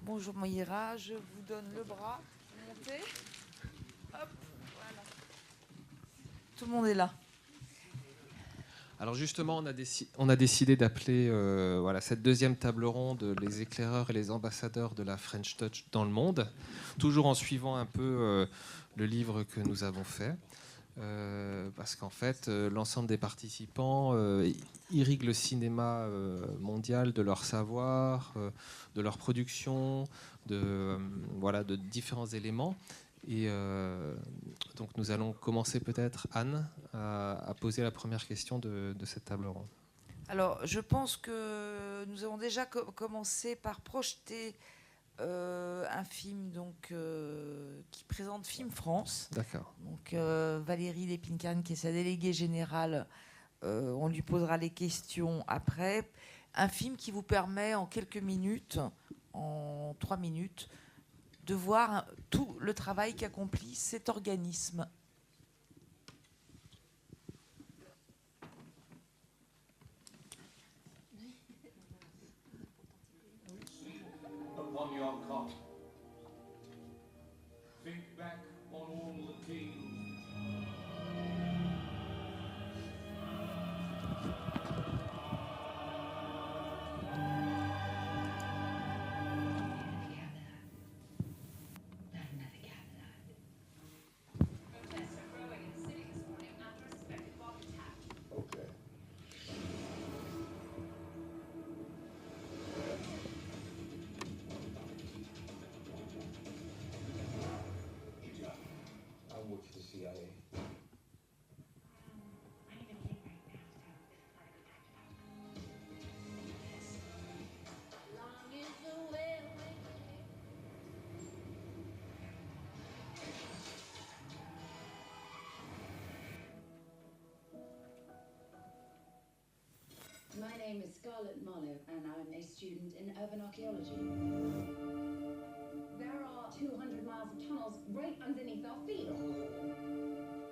Bonjour Moira, je vous donne le bras. Montez. Hop, voilà. Tout le monde est là. Alors justement, on a décidé d'appeler cette deuxième table ronde les éclaireurs et les ambassadeurs de la French Touch dans le monde, toujours en suivant un peu le livre que nous avons fait. Parce qu'en fait, l'ensemble des participants irriguent le cinéma mondial de leur savoir, de leur production, de différents éléments. Et donc nous allons commencer peut-être, Anne, à poser la première question de cette table ronde. Alors, je pense que nous avons déjà commencé par projeter un film qui présente Film France. D'accord. Donc, Valérie Lépine-Carne, qui est sa déléguée générale, on lui posera les questions après. Un film qui vous permet en quelques minutes, en 3 minutes, de voir tout le travail qu'accomplit cet organisme. Upon your cot, think back on all the kings. Okay. I work for the CIA. My name is Scarlett Marlowe, and I'm a student in urban archaeology. There are 200 miles of tunnels right underneath our feet.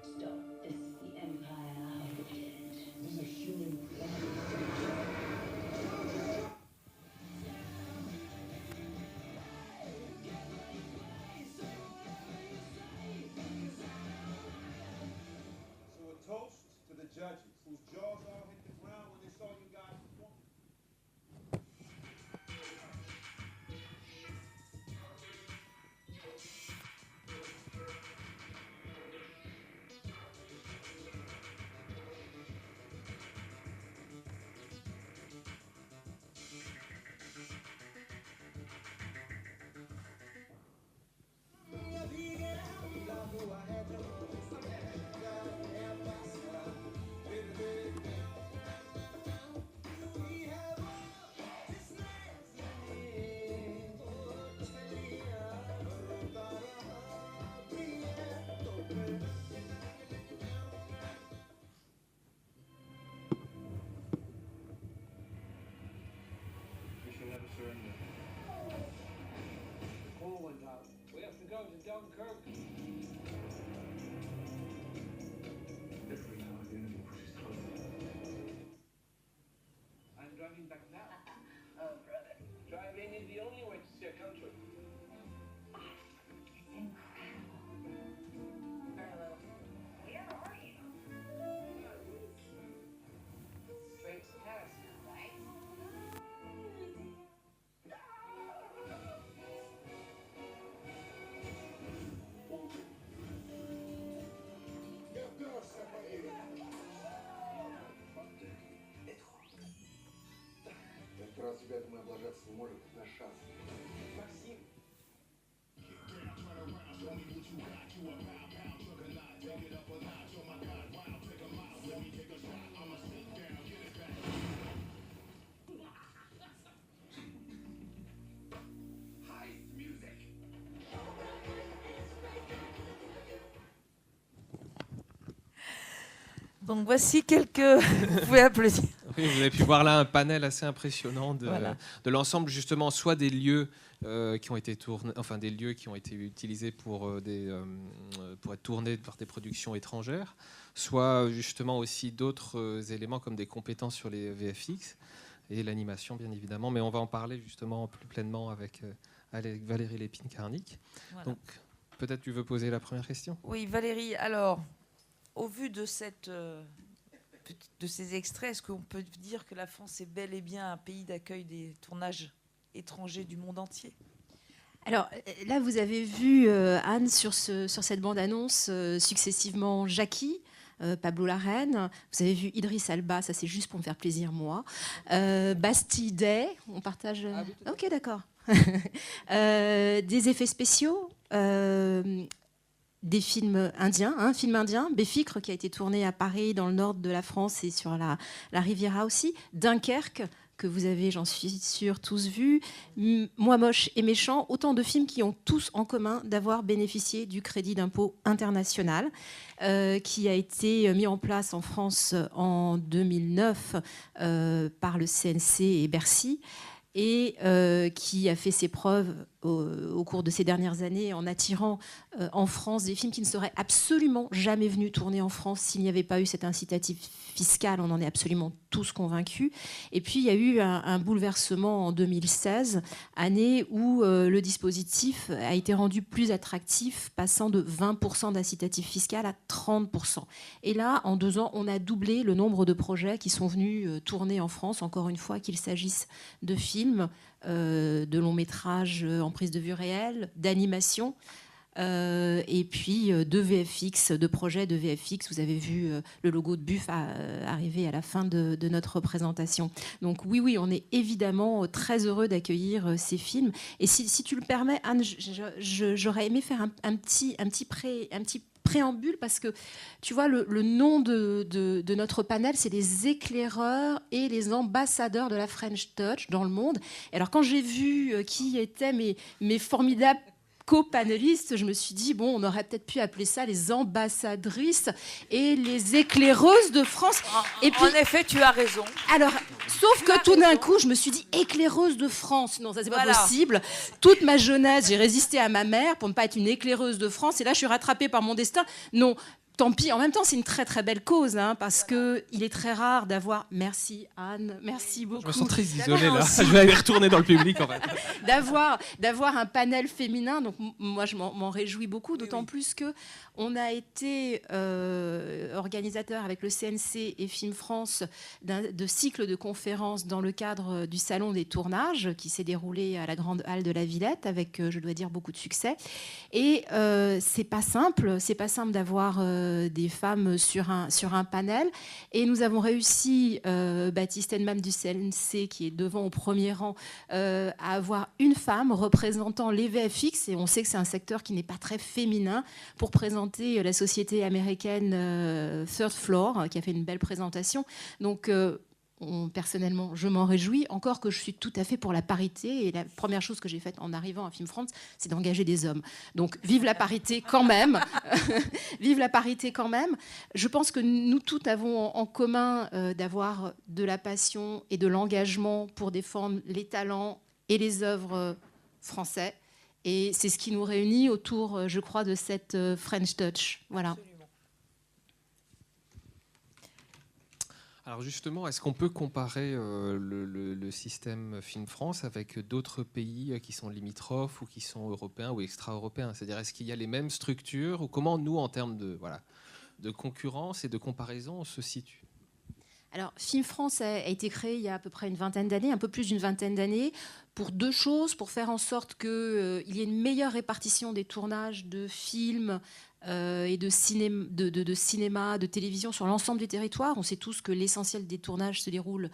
Stop. This is the Empire of the Dead. This is a human planet. So a toast to the judges whose jaws all hit the ground when they saw you guys perform. We shall never surrender. The call went out. We have to go to Dunkirk. Every now the enemy pushes closer. I'm driving back now. Oh, brother. Driving is the only way to see a country. Very well. Where are you? Straight to Paris now, right? Как раз ребята мы облажаться не можем, это наш шанс. Максим. Donc voici quelques... Vous pouvez applaudir. Oui, vous avez pu voir là un panel assez impressionnant Voilà. de l'ensemble justement, soit des lieux qui ont été tournés, enfin des lieux qui ont été utilisés pour être tournés par des productions étrangères, soit justement aussi d'autres éléments comme des compétences sur les VFX et l'animation bien évidemment. Mais on va en parler justement plus pleinement avec avec Valérie Lépine-Carnic. Voilà. Donc, peut-être tu veux poser la première question. Oui, Valérie, alors, au vu de ces extraits, est-ce qu'on peut dire que la France est bel et bien un pays d'accueil des tournages étrangers du monde entier ? Alors là, vous avez vu, Anne, sur cette bande-annonce, successivement Jackie, Pablo Larraine, vous avez vu Idriss Elba, ça c'est juste pour me faire plaisir moi, Bastille Day, on partage... Ah oui, tout à ok, d'accord. Des effets spéciaux, des films indiens, un film indien, Béficre, qui a été tourné à Paris, dans le nord de la France et sur la Riviera aussi, Dunkerque, que vous avez, j'en suis sûre, tous vus, Moi moche et méchant, autant de films qui ont tous en commun d'avoir bénéficié du crédit d'impôt international, qui a été mis en place en France en 2009 par le CNC et Bercy, et qui a fait ses preuves au cours de ces dernières années en attirant en France des films qui ne seraient absolument jamais venus tourner en France s'il n'y avait pas eu cet incitatif fiscal. On en est absolument tous convaincus. Et puis, il y a eu un bouleversement en 2016, année où le dispositif a été rendu plus attractif, passant de 20% d'incitatif fiscal à 30%. Et là, en 2 ans, on a doublé le nombre de projets qui sont venus tourner en France, encore une fois, qu'il s'agisse de films, de longs métrages en prise de vue réelle, d'animation, et puis de VFX, de projets de VFX. Vous avez vu le logo de Buff arriver à la fin de notre présentation. Donc oui, on est évidemment très heureux d'accueillir ces films. Et si tu le permets, Anne, j'aurais aimé faire un petit préambule, parce que tu vois, le nom de notre panel, c'est les éclaireurs et les ambassadeurs de la French Touch dans le monde. Et alors quand j'ai vu qui étaient mes formidables co-panélistes, je me suis dit, bon, on aurait peut-être pu appeler ça les ambassadrices et les éclaireuses de France. Et puis, en effet, tu as raison. alors, sauf que tout d'un coup, je me suis dit, éclaireuse de France. Non, ça, c'est pas possible. Toute ma jeunesse, j'ai résisté à ma mère pour ne pas être une éclaireuse de France. Et là, je suis rattrapée par mon destin. Non. Tant pis, en même temps, c'est une très très belle cause, parce qu'il est très rare d'avoir... Merci Anne, merci beaucoup. Je me sens très isolée là, je vais aller retourner dans le public en fait. D'avoir un panel féminin, donc moi je m'en réjouis beaucoup, d'autant plus que on a été organisateur avec le CNC et Film France de cycles de conférences dans le cadre du Salon des tournages qui s'est déroulé à la Grande Halle de la Villette avec, je dois dire, beaucoup de succès. Et c'est pas simple d'avoir des femmes sur un panel. Et nous avons réussi, Baptiste Henman du CNC, qui est devant au premier rang, à avoir une femme représentant les VFX, et on sait que c'est un secteur qui n'est pas très féminin, pour présenter la société américaine Third Floor, qui a fait une belle présentation. Donc, personnellement, je m'en réjouis, encore que je suis tout à fait pour la parité. Et la première chose que j'ai faite en arrivant à Film France, c'est d'engager des hommes. Donc, vive la parité quand même. Vive la parité quand même. Je pense que nous toutes avons en commun d'avoir de la passion et de l'engagement pour défendre les talents et les œuvres français. Et c'est ce qui nous réunit autour, je crois, de cette French Touch. Voilà. Absolument. Alors justement, est-ce qu'on peut comparer le système Film France avec d'autres pays qui sont limitrophes ou qui sont européens ou extra-européens ? C'est-à-dire, est-ce qu'il y a les mêmes structures ou comment nous, en termes de concurrence et de comparaison, on se situe ? Alors, Film France a été créé il y a à peu près une vingtaine d'années, un peu plus d'une vingtaine d'années, pour 2 choses, pour faire en sorte qu'il y ait une meilleure répartition des tournages de films et de cinéma, de télévision sur l'ensemble du territoire. On sait tous que l'essentiel des tournages se déroule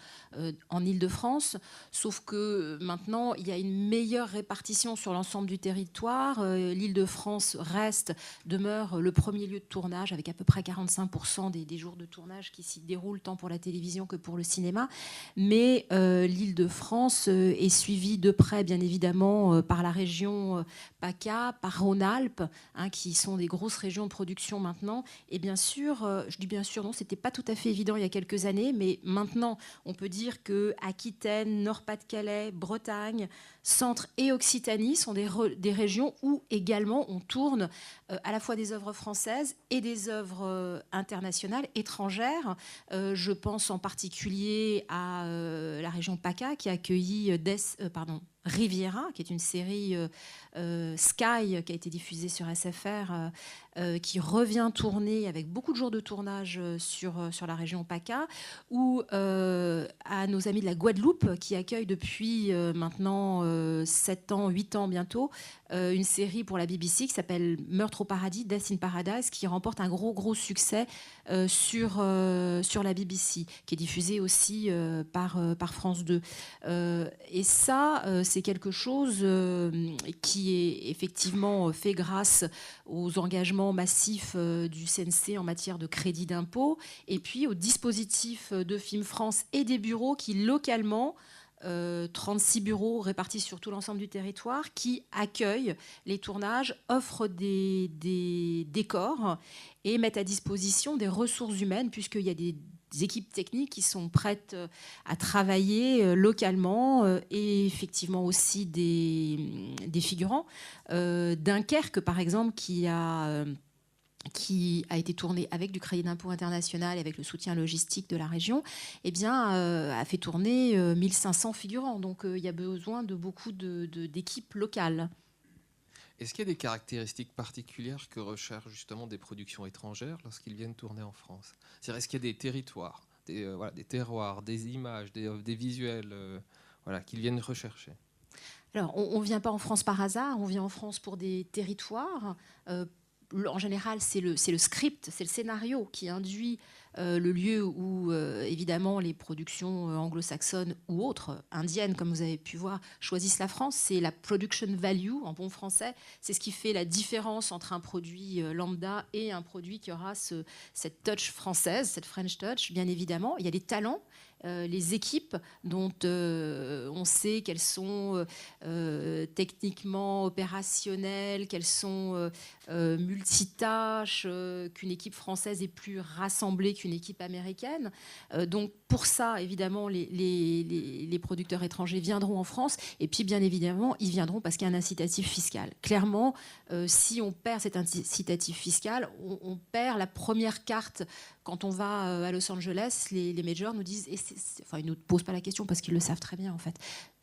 en Île-de-France, sauf que maintenant, il y a une meilleure répartition sur l'ensemble du territoire. L'Île-de-France demeure le premier lieu de tournage, avec à peu près 45% des jours de tournage qui s'y déroulent tant pour la télévision que pour le cinéma. Mais l'Île-de-France est suivie de près, bien évidemment, par la région PACA, par Rhône-Alpes, qui sont des grosses régions de production maintenant. Et bien sûr, je dis bien sûr, non, c'était pas tout à fait évident il y a quelques années, mais maintenant, on peut dire que Aquitaine, Nord-Pas-de-Calais, Bretagne, Centre et Occitanie sont des régions où également on tourne à la fois des œuvres françaises et des œuvres internationales, étrangères. Je pense en particulier à la région PACA qui a accueilli Riviera, qui est une série Sky qui a été diffusée sur SFR, qui revient tourner avec beaucoup de jours de tournage sur la région PACA, ou à nos amis de la Guadeloupe qui accueillent depuis maintenant 7 ans, 8 ans bientôt, une série pour la BBC qui s'appelle Meurtre au paradis, Death in Paradise, qui remporte un gros succès sur la BBC, qui est diffusée aussi par France 2. Et ça, c'est quelque chose qui est effectivement fait grâce aux engagements massifs du CNC en matière de crédit d'impôt, et puis au dispositif de Film France et des bureaux qui, localement, 36 bureaux répartis sur tout l'ensemble du territoire, qui accueillent les tournages, offrent des décors et mettent à disposition des ressources humaines, puisqu'il y a des équipes techniques qui sont prêtes à travailler localement, et effectivement aussi des figurants. Dunkerque, par exemple, qui a été tourné avec du crédit d'impôt international et avec le soutien logistique de la région, eh bien, a fait tourner 1500 figurants. Donc il y a besoin de beaucoup d'équipes locales. Est-ce qu'il y a des caractéristiques particulières que recherchent justement des productions étrangères lorsqu'ils viennent tourner en France ? C'est-à-dire, est-ce qu'il y a des territoires, des terroirs, des images, des visuels qu'ils viennent rechercher ? Alors, on ne vient pas en France par hasard, on vient en France pour des territoires. En général, c'est le script, c'est le scénario qui induit le lieu où, évidemment, les productions anglo-saxonnes ou autres, indiennes, comme vous avez pu voir, choisissent la France. C'est la production value, en bon français. C'est ce qui fait la différence entre un produit lambda et un produit qui aura cette touch française, cette French touch, bien évidemment. Il y a des talents. Les équipes dont on sait qu'elles sont techniquement opérationnelles, qu'elles sont multitâches, qu'une équipe française est plus rassemblée qu'une équipe américaine. Donc pour ça, évidemment, les producteurs étrangers viendront en France, et puis bien évidemment, ils viendront parce qu'il y a un incitatif fiscal. Clairement, si on perd cet incitatif fiscal, on perd la première carte. Quand on va à Los Angeles, les majors nous disent, enfin ils ne nous posent pas la question parce qu'ils le savent très bien en fait.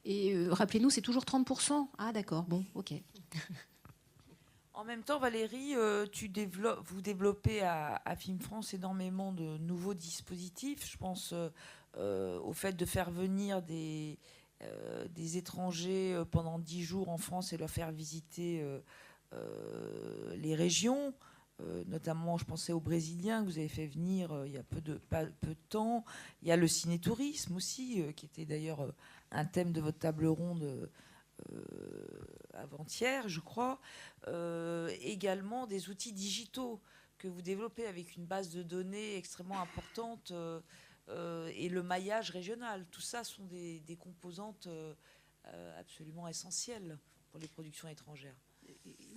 Et rappelez-nous, c'est toujours 30%. Ah d'accord, bon, ok. En même temps, Valérie, vous développez à Film France énormément de nouveaux dispositifs. Je pense au fait de faire venir des étrangers pendant 10 jours en France et leur faire visiter les régions. Notamment, je pensais aux Brésiliens que vous avez fait venir il y a peu de temps. Il y a le ciné-tourisme aussi, qui était d'ailleurs un thème de votre table ronde avant-hier, je crois. Également des outils digitaux que vous développez avec une base de données extrêmement importante et le maillage régional. Tout ça sont des composantes absolument essentielles pour les productions étrangères.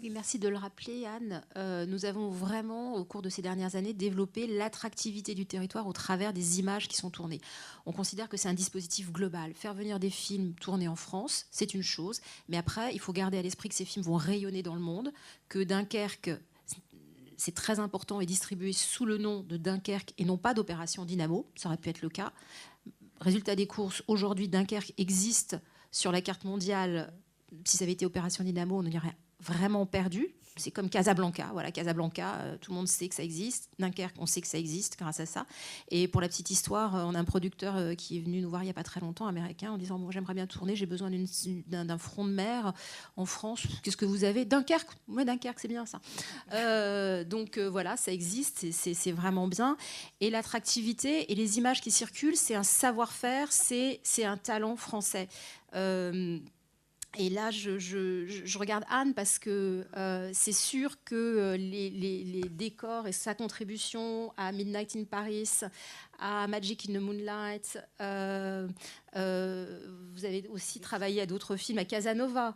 Oui, merci de le rappeler, Anne. Nous avons vraiment, au cours de ces dernières années, développé l'attractivité du territoire au travers des images qui sont tournées. On considère que c'est un dispositif global. Faire venir des films tournés en France, c'est une chose. Mais après, il faut garder à l'esprit que ces films vont rayonner dans le monde, que Dunkerque, c'est très important, est distribué sous le nom de Dunkerque et non pas d'Opération Dynamo. Ça aurait pu être le cas. Résultat des courses, aujourd'hui, Dunkerque existe sur la carte mondiale. Si ça avait été Opération Dynamo, on y aurait vraiment perdu. C'est comme Casablanca. Voilà, Casablanca, tout le monde sait que ça existe. Dunkerque, on sait que ça existe grâce à ça. Et pour la petite histoire, on a un producteur qui est venu nous voir il n'y a pas très longtemps, américain, en disant bon, j'aimerais bien tourner, j'ai besoin d'un front de mer en France. Qu'est-ce que vous avez ? Dunkerque. Oui, Dunkerque, c'est bien ça. Donc voilà, ça existe, c'est vraiment bien. Et l'attractivité et les images qui circulent, c'est un savoir-faire, c'est un talent français. Et là, je regarde Anne parce que c'est sûr que les décors et sa contribution à Midnight in Paris, à Magic in the Moonlight, vous avez aussi travaillé à d'autres films, à Casanova,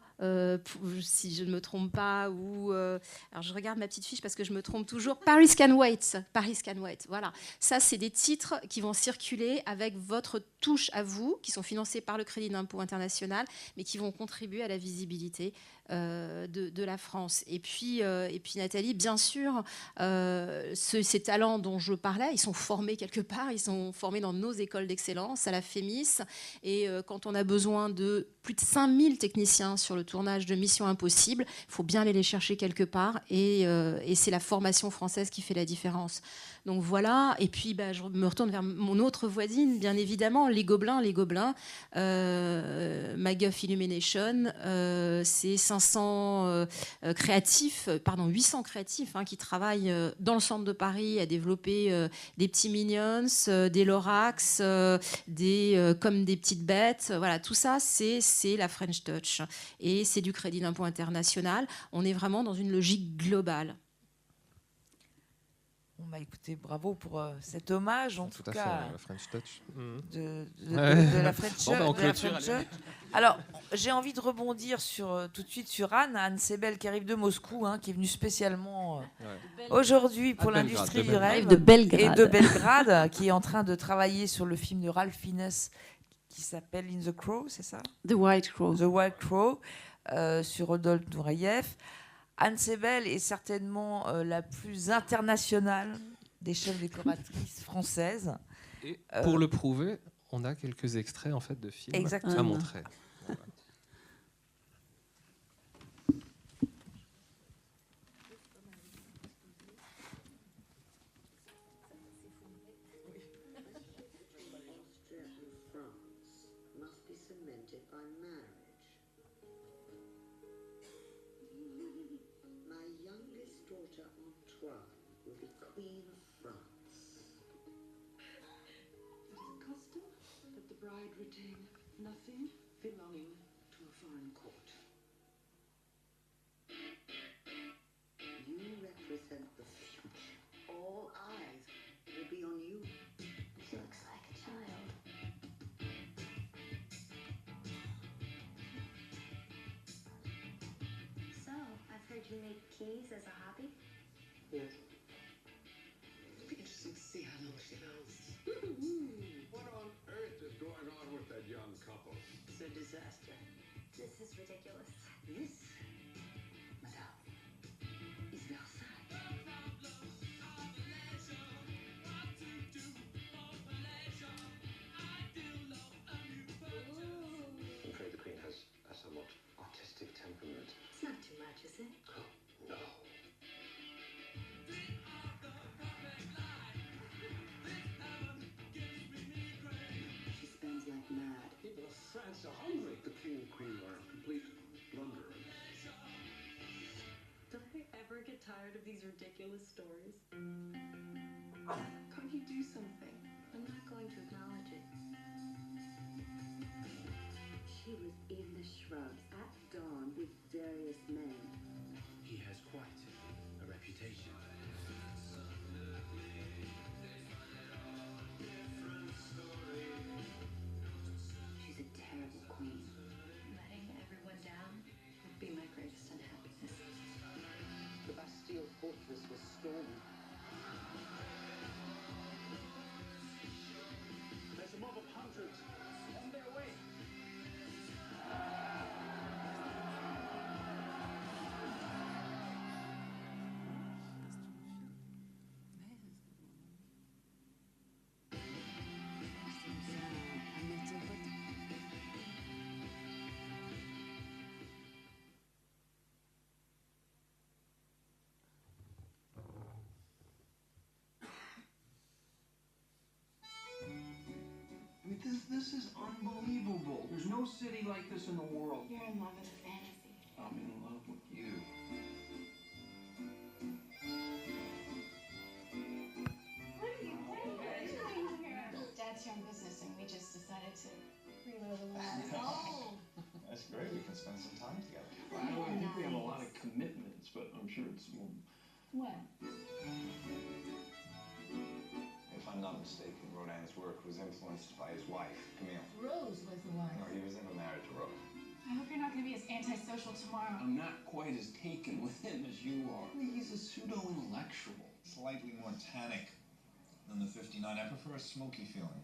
si je ne me trompe pas, ou alors je regarde ma petite fiche parce que je me trompe toujours. Paris Can Wait. Paris Can Wait. Voilà. Ça, c'est des titres qui vont circuler avec votre touche à vous, qui sont financés par le crédit d'impôt international, mais qui vont contribuer à la visibilité de la France. Et puis Nathalie, bien sûr, ces talents dont je parlais, ils sont formés quelque part, Ils sont formés dans nos écoles d'excellence, à la FEMIS. Et quand on a besoin de plus de 5000 techniciens sur le tournage de Mission Impossible, il faut bien aller les chercher quelque part. Et c'est la formation française qui fait la différence. Donc voilà, et puis je me retourne vers mon autre voisine, bien évidemment, les Gobelins. MacGuff Illumination, c'est 800 créatifs qui travaillent dans le centre de Paris à développer des petits Minions, des Lorax, comme des petites bêtes. Voilà, tout ça, c'est la French Touch. Et c'est du crédit d'impôt international. On est vraiment dans une logique globale. Bon, écoutez, bravo pour cet hommage, en tout à cas, fait, la French Touch. de la French on de la clôture. French Touch. Alors, j'ai envie de rebondir tout de suite sur Anne Sebel, qui arrive de Moscou, qui est venue spécialement aujourd'hui pour l'industrie du rêve, de Belgrade. Et de Belgrade, qui est en train de travailler sur le film de Ralph Fiennes qui s'appelle In the Crow, c'est ça ? The White Crow. The White Crow, sur Rodolphe Nureyev. Anne Sebel est certainement la plus internationale des chefs décoratrices françaises. Et pour le prouver, on a quelques extraits en fait de films à montrer. Voilà. Retain nothing belonging to a foreign court. You represent the future. All eyes will be on you. She looks like a child. So, I've heard you make keys as a hobby? Yes. It'd be interesting to see how long she lasts. What on earth is going on with that young couple? It's a disaster. This is ridiculous. This, madame, is Versailles. I'm afraid the Queen has a somewhat artistic temperament. It's not too much, is it? Oh, no. She spends like mad. People of France are hungry. The King and Queen are complete blunderers. Don't I ever get tired of these ridiculous stories? Can't you do something? I'm not going to acknowledge it. She was in the shrubs at dawn with various men. He has quite a reputation. She's a terrible queen. Letting everyone down Would be my greatest unhappiness. The Bastille fortress was stormed. There's a mob of hundreds on their way. I mean, this is unbelievable. There's no city like this in the world. You're in love with a fantasy. I'm in love with you. What are you doing here? Dad's young business, and we just decided to reload a little. Oh. That's great. We can spend some time together. I don't think we have a lot of commitments, but I'm sure it's more. What? If I'm not mistaken, Rodin's work was influenced by his wife, Camille. Rose was the one. No, he was never married to Rose. I hope you're not going to be as antisocial tomorrow. I'm not quite as taken with him as you are. He's a pseudo-intellectual. Slightly more tannic than the 59. I prefer a smoky feeling.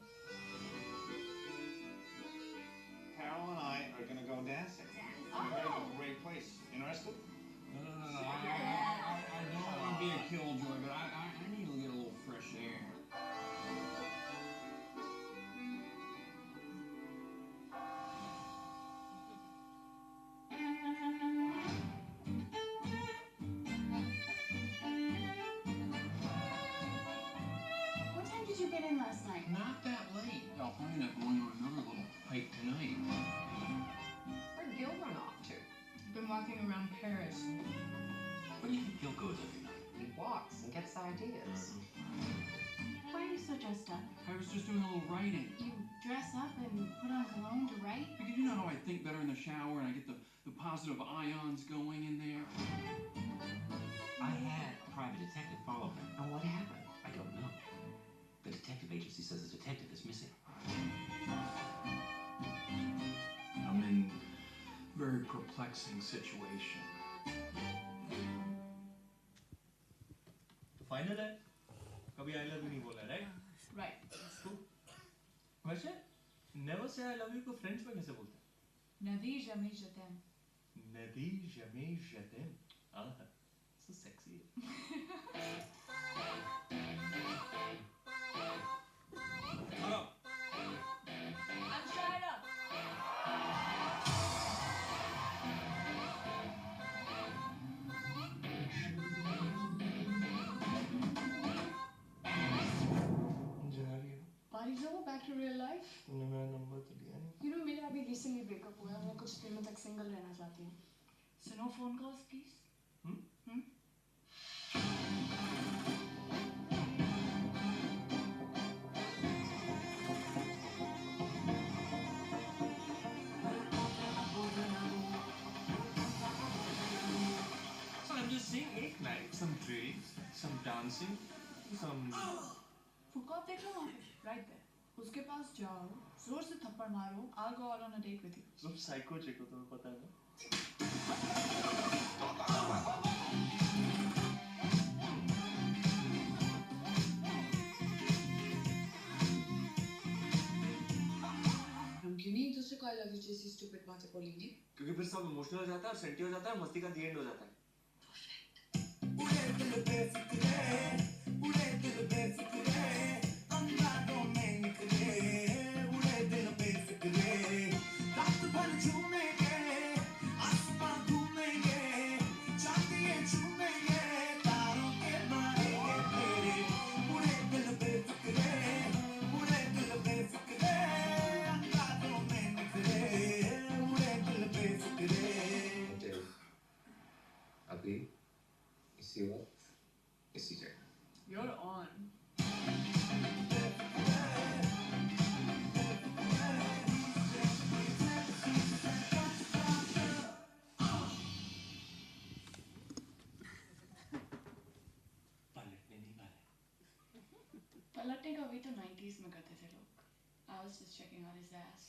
Carol and I are going to go dancing. We're going to a great place. Interested? No. I don't want to be a killjoy, but I need to get a little fresh air. probably not going on another little hike tonight. Where'd Gil run off to? Been walking around Paris. Where do you think Gil goes every night? He walks and gets ideas. Why are you so dressed up? I was just doing a little writing. You dress up and put on cologne to write? Because you know how I think better in the shower and I get the positive ions going in there? I had a private detective follow him. And what happened? I don't know. The detective agency says the detective is missing. I'm in a very perplexing situation. तो फाइनल है कभी I love you नहीं बोला right Right. वैसे never say I love you को फ्रेंच में कैसे बोलते Navi jamais je t'aime. हैं नदी जमे जतन आहा सो sexy hello I'm tied up. Are you go back to real life? तुमने मेरा नंबर तो दिया नहीं You know, मेरा अभी recently breakup हुआ है. मैं कुछ दिनों तक single रहना चाहती हूँ. So no phone calls, please. So I'm just saying एक night some drinks some dancing some फुकौत देख लो वहाँ पे. Right there. उसके पास जाओ, जोर से थप्पड़ मारो. I'll go out on a date with you. सब साइको चिक हो तुम्हें पता है ना हम क्यों नहीं एक दूसरे को आई लव यू जैसी स्टूपिड बातें बोलेंगे? क्योंकि फिर सब इमोशनल हो जाता है और सेंटी हो जाता है और मस्ती का दी एंड हो जाता है अभी इसी वक्त इसी जगह You're on. पलटने नहीं वाले पलटने का भी तो 90s में करते थे लोग. I was just checking out his ass.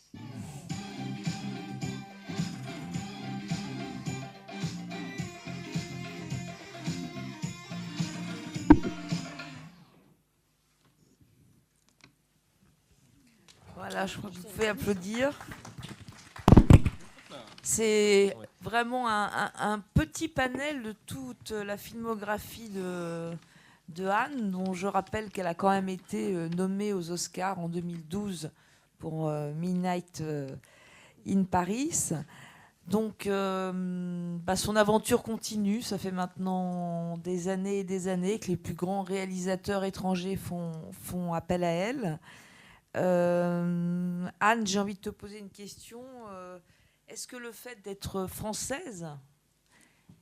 Voilà, je crois que vous pouvez applaudir. C'est vraiment un petit panel de toute la filmographie de Anne, dont je rappelle qu'elle a quand même été nommée aux Oscars en 2012 pour Midnight in Paris. Donc, son aventure continue. Ça fait maintenant des années et des années que les plus grands réalisateurs étrangers font appel à elle. Anne, j'ai envie de te poser une question. Est-ce que le fait d'être française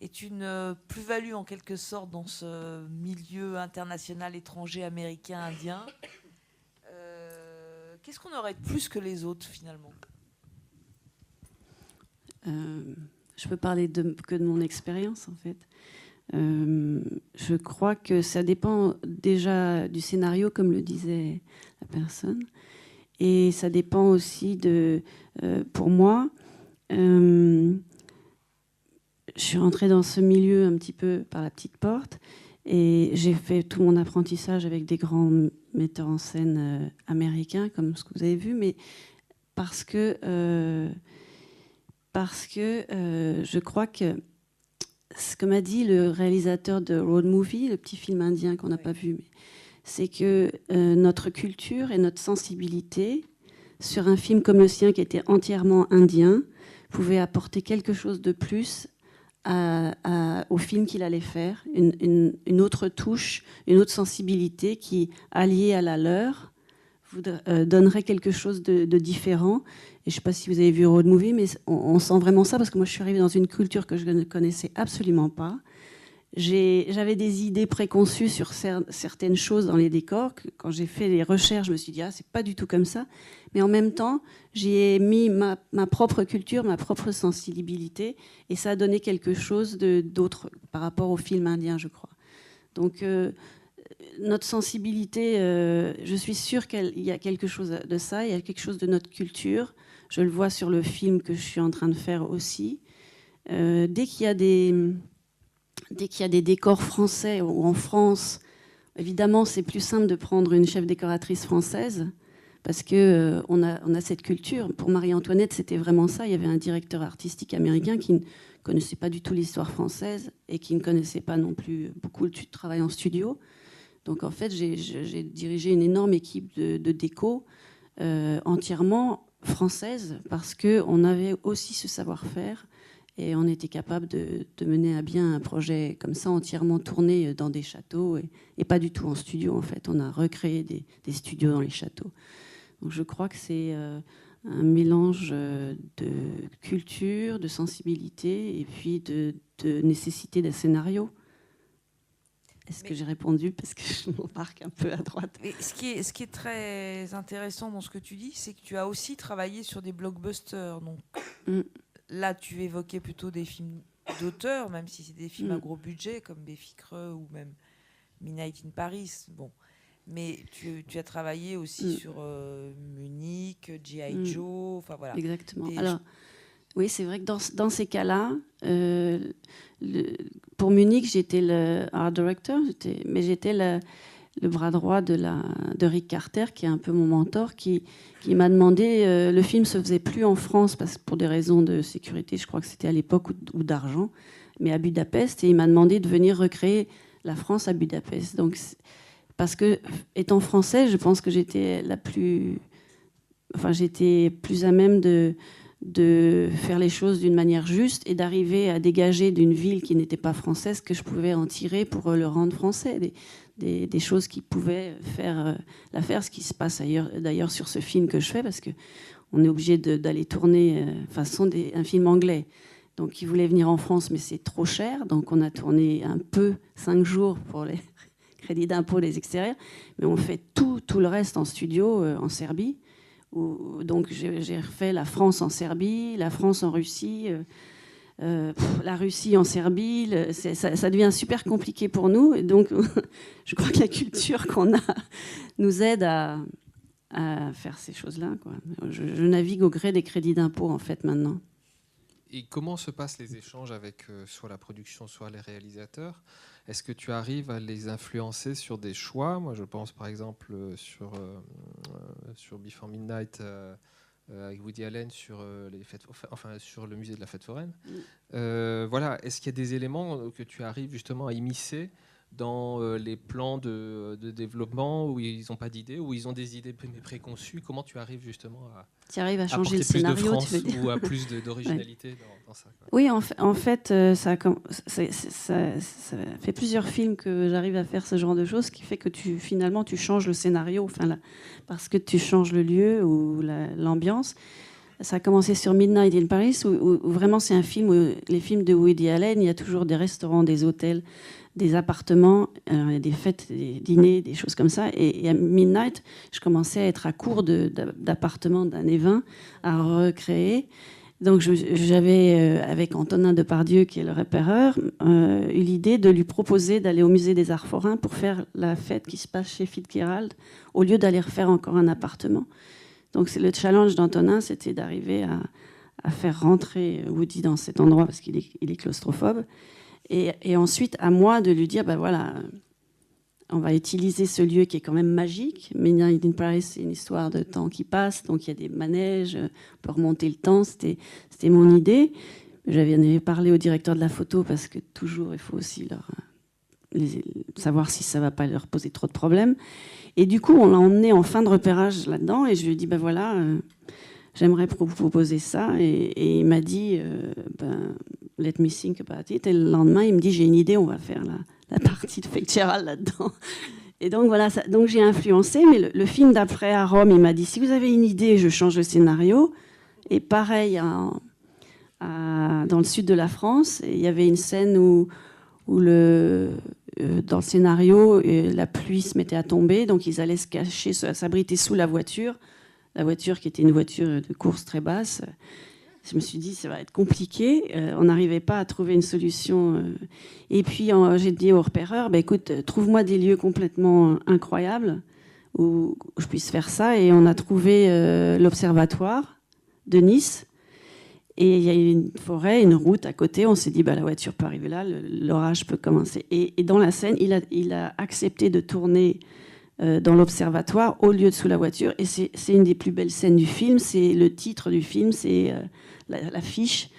est une plus-value en quelque sorte dans ce milieu international, étranger, américain, indien? Qu'est-ce qu'on aurait de plus que les autres finalement? Je peux parler que de mon expérience en fait. Je crois que ça dépend déjà du scénario, comme le disait la personne, et ça dépend aussi de, pour moi, je suis rentrée dans ce milieu un petit peu par la petite porte, et j'ai fait tout mon apprentissage avec des grands metteurs en scène américains, comme ce que vous avez vu, mais parce que je crois que ce que m'a dit le réalisateur de Road Movie, le petit film indien qu'on n'a pas vu, c'est que notre culture et notre sensibilité sur un film comme le sien, qui était entièrement indien, pouvait apporter quelque chose de plus au film qu'il allait faire, une autre touche, une autre sensibilité qui, alliée à la leur, donnerait quelque chose de différent. Et je ne sais pas si vous avez vu Road Movie, mais on sent vraiment ça, parce que moi, je suis arrivée dans une culture que je ne connaissais absolument pas. J'avais des idées préconçues sur certaines choses dans les décors. Quand j'ai fait les recherches, je me suis dit, c'est pas du tout comme ça. Mais en même temps, j'y ai mis ma propre culture, ma propre sensibilité, et ça a donné quelque chose d'autre par rapport au film indien, je crois. Donc, notre sensibilité, je suis sûre qu'il y a quelque chose de ça, il y a quelque chose de notre culture. Je le vois sur le film que je suis en train de faire aussi. Dès qu'il y a des décors français ou en France, évidemment, c'est plus simple de prendre une chef décoratrice française parce qu'on a cette culture. Pour Marie-Antoinette, c'était vraiment ça. Il y avait un directeur artistique américain qui ne connaissait pas du tout l'histoire française et qui ne connaissait pas non plus beaucoup le travail en studio. Donc, en fait, j'ai dirigé une énorme équipe de déco entièrement française parce qu'on avait aussi ce savoir-faire. Et on était capable de mener à bien un projet comme ça, entièrement tourné dans des châteaux, et pas du tout en studio, en fait. On a recréé des studios dans les châteaux. Donc je crois que c'est un mélange de culture, de sensibilité, et puis de nécessité d'un scénario. Est-ce que j'ai répondu? Parce que je m'embarque un peu à droite. Mais ce qui est très intéressant dans ce que tu dis, c'est que tu as aussi travaillé sur des blockbusters. Donc... Là, tu évoquais plutôt des films d'auteur, même si c'est des films à gros budget, comme Béficreux ou même Midnight in Paris. Bon. Mais tu as travaillé aussi sur Munich, G.I. Joe, enfin voilà. Exactement. Alors, oui, c'est vrai que dans ces cas-là, pour Munich, j'étais le art director, mais j'étais le bras droit de Rick Carter, qui est un peu mon mentor, qui m'a demandé, le film se faisait plus en France parce que pour des raisons de sécurité, je crois que c'était à l'époque, ou d'argent, mais à Budapest, et il m'a demandé de venir recréer la France à Budapest. Donc, parce que, étant française, je pense que j'étais plus à même de faire les choses d'une manière juste et d'arriver à dégager d'une ville qui n'était pas française que je pouvais en tirer pour le rendre français. Des choses qui pouvaient faire l'affaire, ce qui se passe d'ailleurs sur ce film que je fais, parce qu'on est obligé d'aller tourner un film anglais. Donc, ils voulaient venir en France, mais c'est trop cher. Donc, on a tourné un peu 5 jours pour les crédits d'impôt des extérieurs. Mais on fait tout le reste en studio, en Serbie. Donc, j'ai refait la France en Serbie, la France en Russie, la Russie en Serbie. Ça devient super compliqué pour nous. Et donc, je crois que la culture qu'on a nous aide à faire ces choses-là, quoi. Je navigue au gré des crédits d'impôt, en fait, maintenant. Et comment se passent les échanges avec soit la production, soit les réalisateurs? Est-ce que tu arrives à les influencer sur des choix? Moi, je pense par exemple sur Before Midnight avec Woody Allen sur sur le musée de la fête foraine. Voilà, est-ce qu'il y a des éléments que tu arrives justement à immiscer dans les plans de développement où ils n'ont pas d'idées, où ils ont des idées préconçues? Comment tu arrives justement à changer le scénario, tu veux dire, ou à plus d'originalité dans ça, quoi. Oui, en fait, ça fait plusieurs films que j'arrive à faire ce genre de choses, ce qui fait que finalement tu changes le scénario, parce que tu changes le lieu ou l'ambiance. Ça a commencé sur Midnight in Paris, où vraiment c'est un film où les films de Woody Allen, il y a toujours des restaurants, des hôtels, des appartements, il y a des fêtes, des dîners, des choses comme ça. Et à Midnight, je commençais à être à court d'appartements d'années 20 à recréer. Donc j'avais, avec Antonin Depardieu, qui est le repéreur, eu l'idée de lui proposer d'aller au musée des Arts Forains pour faire la fête qui se passe chez Fitzgerald, au lieu d'aller refaire encore un appartement. Donc le challenge d'Antonin, c'était d'arriver à faire rentrer Woody dans cet endroit, parce qu'il est claustrophobe. Et ensuite, à moi de lui dire, voilà, on va utiliser ce lieu qui est quand même magique. Midnight in Paris, c'est une histoire de temps qui passe, donc il y a des manèges, on peut remonter le temps, c'était mon idée. J'avais parlé au directeur de la photo, parce que toujours, il faut aussi savoir si ça ne va pas leur poser trop de problèmes. Et du coup, on l'a emmené en fin de repérage là-dedans, et je lui ai dit, voilà, j'aimerais vous proposer ça. Et il m'a dit, let me think about it. Et le lendemain, il me dit, j'ai une idée, on va faire la partie de Fitzgerald là-dedans. Et donc voilà, donc j'ai influencé, mais le film d'après à Rome, il m'a dit, si vous avez une idée, je change le scénario. Et pareil, dans le sud de la France, il y avait une scène où dans le scénario, la pluie se mettait à tomber, donc ils allaient se cacher, s'abriter sous la voiture qui était une voiture de course très basse. Je me suis dit, ça va être compliqué. On n'arrivait pas à trouver une solution. Et puis, j'ai dit au repéreur, écoute, trouve-moi des lieux complètement incroyables où je puisse faire ça. Et on a trouvé l'observatoire de Nice. Et il y a une forêt, une route à côté. On s'est dit, la voiture peut arriver là, l'orage peut commencer. Et dans la scène, il a accepté de tourner dans l'observatoire au lieu de sous la voiture. Et c'est une des plus belles scènes du film. C'est le titre du film, c'est l'affiche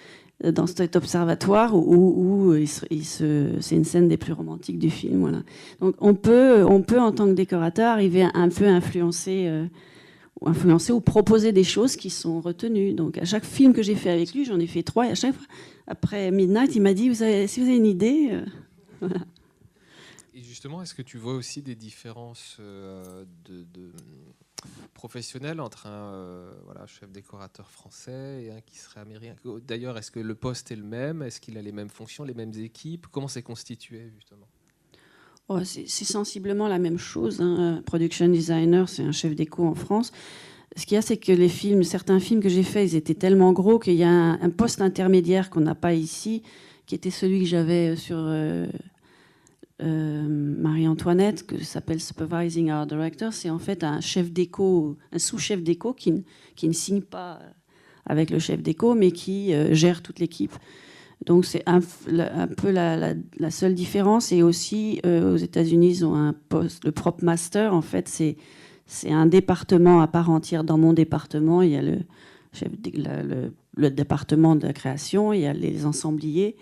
dans cet observatoire où c'est une scène des plus romantiques du film. Voilà. Donc on peut en tant que décorateur arriver à un peu influencer ou proposer des choses qui sont retenues. Donc à chaque film que j'ai fait avec lui, j'en ai fait 3, et à chaque fois, après Midnight, il m'a dit, si vous avez une idée... Voilà. Et justement, est-ce que tu vois aussi des différences professionnelles entre un chef décorateur français et un qui serait américain? D'ailleurs, est-ce que le poste est le même? Est-ce qu'il a les mêmes fonctions, les mêmes équipes? Comment c'est constitué, justement? C'est sensiblement la même chose. Hein. Production designer, c'est un chef déco en France. Ce qu'il y a, c'est que certains films que j'ai faits, ils étaient tellement gros qu'il y a un poste intermédiaire qu'on n'a pas ici, qui était celui que j'avais sur... Marie-Antoinette, que s'appelle Supervising Art Director, c'est en fait un chef déco, un sous-chef déco qui ne signe pas avec le chef déco, mais qui gère toute l'équipe. Donc c'est un peu la seule différence. Et aussi, aux États-Unis, ils ont un poste, le Prop Master. En fait, c'est un département à part entière. Dans mon département, il y a le département de la création, il y a les ensembliers.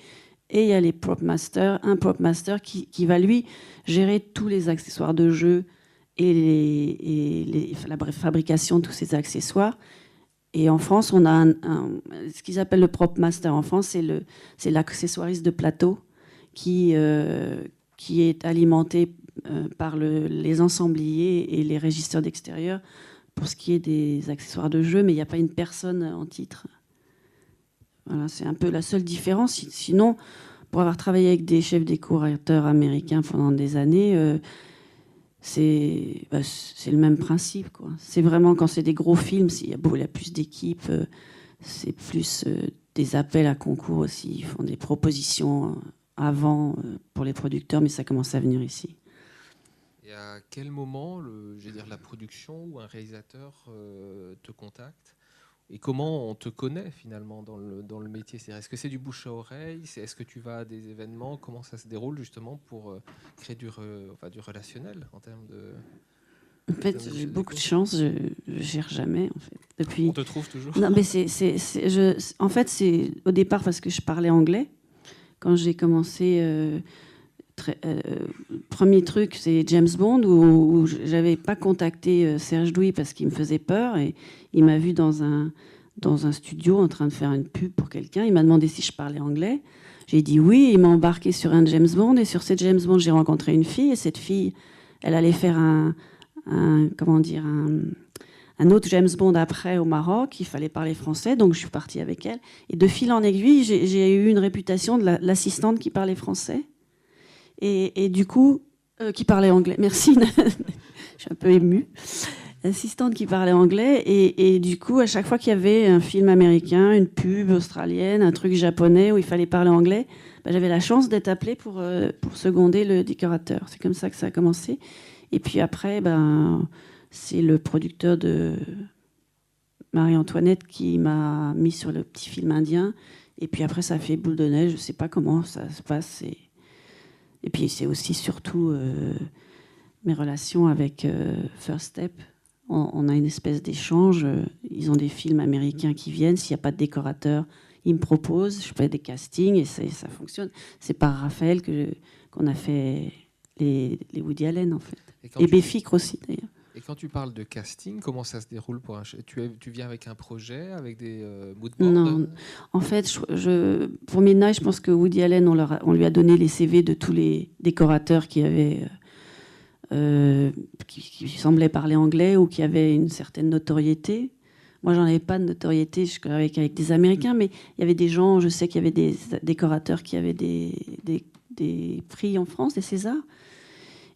Et il y a les prop masters, un prop master qui va, lui, gérer tous les accessoires de jeu et la fabrication de tous ces accessoires. Et en France, on a ce qu'ils appellent le prop master. En France, c'est l'accessoiriste de plateau qui est alimenté par les ensembliers et les régisseurs d'extérieur pour ce qui est des accessoires de jeu, mais il n'y a pas une personne en titre. Voilà, c'est un peu la seule différence. Sinon, pour avoir travaillé avec des chefs décorateurs américains pendant des années, c'est le même principe, quoi. C'est vraiment quand c'est des gros films, il y a plus d'équipes, c'est plus des appels à concours aussi. Ils font des propositions avant pour les producteurs, mais ça commence à venir ici. Et à quel moment, la production ou un réalisateur te contacte? Et comment on te connaît finalement dans le métier? Est-ce que c'est du bouche à oreille? Est-ce que tu vas à des événements? Comment ça se déroule justement pour créer du relationnel en termes de... En fait, j'ai beaucoup de chance. Je ne gère jamais. En fait. On te trouve toujours? Non, mais en fait, c'est au départ parce que je parlais anglais. Quand j'ai commencé... premier truc, c'est James Bond, où j'avais pas contacté Serge Douy parce qu'il me faisait peur, et il m'a vu dans un studio en train de faire une pub pour quelqu'un. Il m'a demandé si je parlais anglais. J'ai dit oui. Il m'a embarqué sur un James Bond, et sur cette James Bond, j'ai rencontré une fille, et cette fille, elle allait faire un autre James Bond après au Maroc. Il fallait parler français, donc je suis partie avec elle. Et de fil en aiguille, j'ai eu une réputation de l'assistante qui parlait français. Et du coup, qui parlait anglais. Merci, je suis un peu émue. L'assistante qui parlait anglais. Et du coup, à chaque fois qu'il y avait un film américain, une pub australienne, un truc japonais où il fallait parler anglais, j'avais la chance d'être appelée pour seconder le décorateur. C'est comme ça que ça a commencé. Et puis après, c'est le producteur de Marie-Antoinette qui m'a mis sur le petit film indien. Et puis après, ça a fait boule de neige. Je ne sais pas comment ça se passe. Et puis c'est aussi surtout mes relations avec First Step. On a une espèce d'échange. Ils ont des films américains qui viennent. S'il n'y a pas de décorateur, ils me proposent. Je fais des castings et ça fonctionne. C'est par Raphaël qu'on a fait les Woody Allen, en fait. Et Béficre aussi, d'ailleurs. Et quand tu parles de casting, comment ça se déroule pour un chef? Tu viens avec un projet, avec des moodboards? Non, en fait, pour Midnight, je pense que Woody Allen, on lui a donné les CV de tous les décorateurs qui avaient qui semblaient parler anglais ou qui avaient une certaine notoriété. Moi, j'en avais pas de notoriété, je travaillais avec des Américains, mais il y avait des gens, je sais qu'il y avait des décorateurs qui avaient des prix en France, des Césars.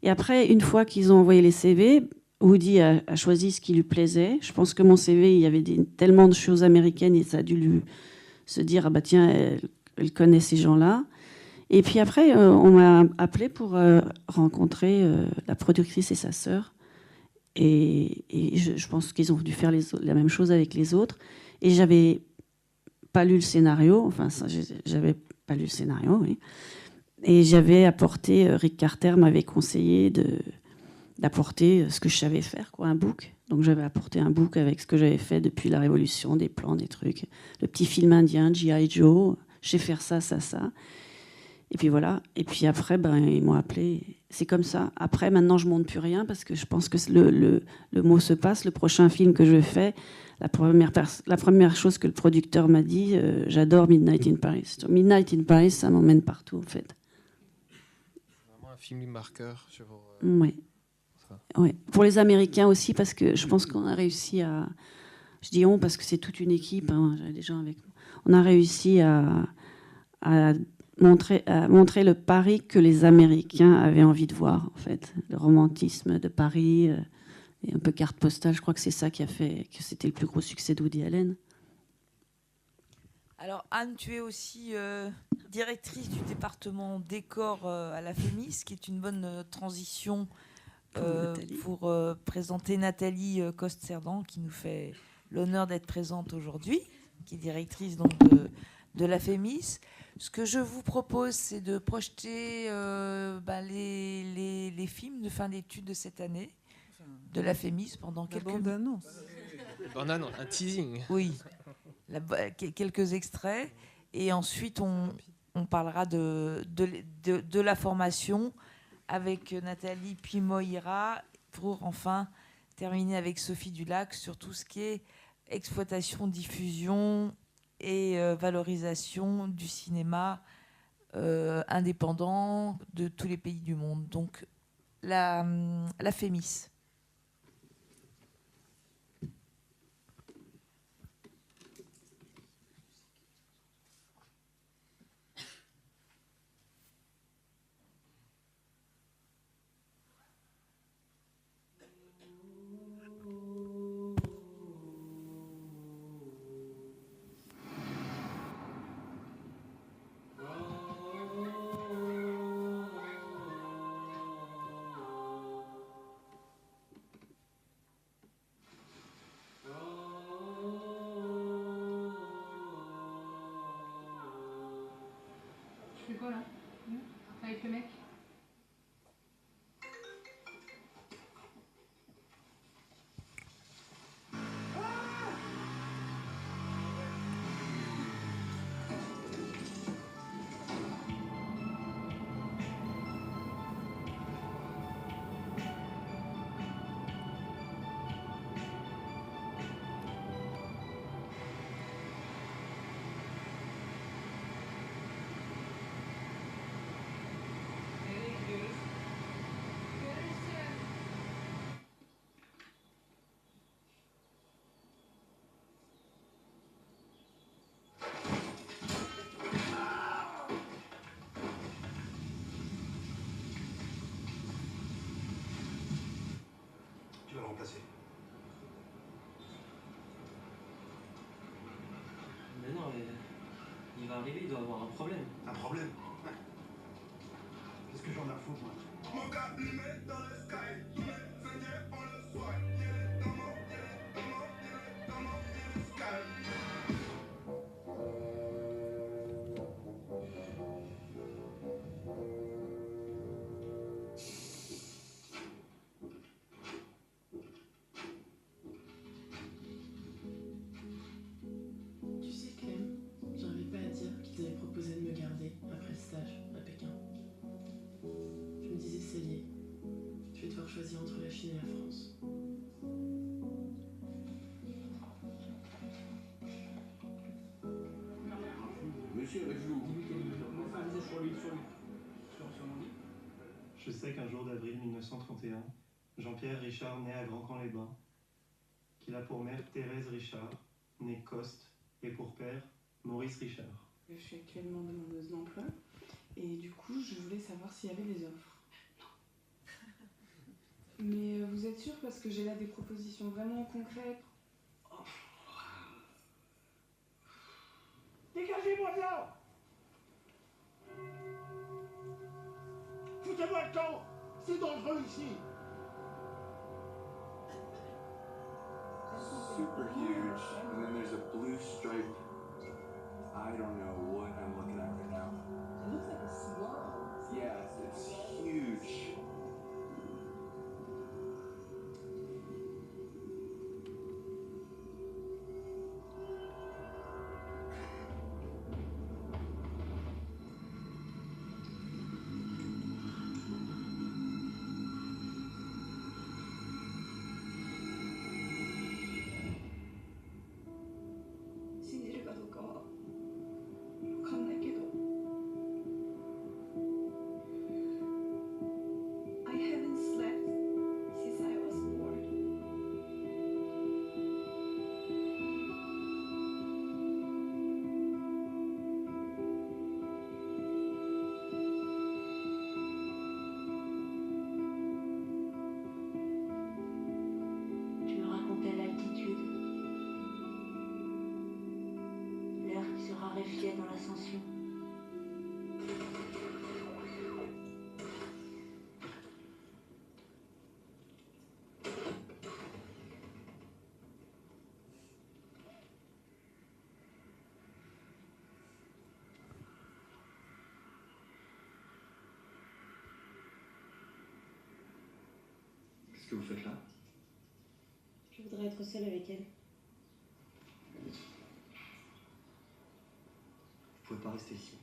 Et après, une fois qu'ils ont envoyé les CV, Woody a choisi ce qui lui plaisait. Je pense que mon CV, il y avait tellement de choses américaines et ça a dû lui se dire, ah bah tiens, elle connaît ces gens-là. Et puis après, on m'a appelé pour rencontrer la productrice et sa sœur. Et je pense qu'ils ont dû faire la même chose avec les autres. Et j'avais pas lu le scénario. Enfin, j'avais pas lu le scénario, oui. Et j'avais apporté, Rick Carter m'avait conseillé d'apporter ce que je savais faire, quoi, un book. Donc j'avais apporté un book avec ce que j'avais fait depuis la Révolution, des plans, des trucs. Le petit film indien, G.I. Joe, je sais faire ça, ça, ça. Et puis voilà. Et puis après, ils m'ont appelé. C'est comme ça. Après, maintenant, je monte plus rien parce que je pense que le mot se passe. Le prochain film que je fais, la première chose que le producteur m'a dit, j'adore Midnight in Paris. Midnight in Paris, ça m'emmène partout, en fait. Vraiment un film marqueur sur... Oui. Ouais. Pour les Américains aussi, parce que je pense qu'on a réussi à... Je dis on parce que c'est toute une équipe, hein, j'avais des gens avec moi. On a réussi à montrer le Paris que les Américains avaient envie de voir, en fait. Le romantisme de Paris, et un peu carte postale. Je crois que c'est ça qui a fait que c'était le plus gros succès de Woody Allen. Alors Anne, tu es aussi directrice du département décor à la FEMIS, qui est une bonne transition pour présenter Nathalie Coste-Cerdan, qui nous fait l'honneur d'être présente aujourd'hui, qui est directrice donc, de la FEMIS. Ce que je vous propose, c'est de projeter les films de fin d'études de cette année de la FEMIS pendant quelques... bande-annonce. Bande-annonce, un teasing. Oui, quelques extraits. Et ensuite, on parlera de la formation avec Nathalie puis Moïra, pour enfin terminer avec Sophie Dulac sur tout ce qui est exploitation, diffusion et valorisation du cinéma indépendant de tous les pays du monde. Donc la FEMIS. Tu fais quoi là? Avec le mec? Tu vas le remplacer. Mais non, il va arriver, il doit avoir un problème. Un problème? Ouais. Qu'est-ce que j'en ai à foutre, moi? Mon gars, lui met dans le sky, tous les Indiens ont le swag. Il est dans mon, il est dans mon, il est dans mon, il est sky. Tu sais, Clem, j'arrivais pas à dire qu'ils avaient proposé de me garder après le stage à Pékin. Je me disais, ça y est, je vais devoir choisir entre la Chine et la France. Monsieur, avec vous. Dis-lui qu'elle est. Enfin, sur lui, sur lui. Sur mon lit. Je sais qu'un jour d'avril 1931, Jean-Pierre Richard naît à Grand-Camp-les-Bains, qu'il a pour mère Thérèse Richard, née Coste, et pour père Maurice Richard. Je suis actuellement demandeuse d'emploi et du coup, je voulais savoir s'il y avait des offres. Non. Mais vous êtes sûr parce que j'ai là des propositions vraiment concrètes. Oh. Dégagez-moi de là! Foutez-moi le camp! C'est dangereux ici! Super huge, and then there's a blue stripe. I don't know what I'm looking at right now. It looks like a swirl. Yeah, it's huge. I haven't slept since I was born. Tu me racontais l'altitude, l'air qui se raréfiait dans l'ascension. Qu'est-ce que vous faites là? Je voudrais être seule avec elle. Vous pouvez pas rester ici.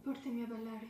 Portami a ballare.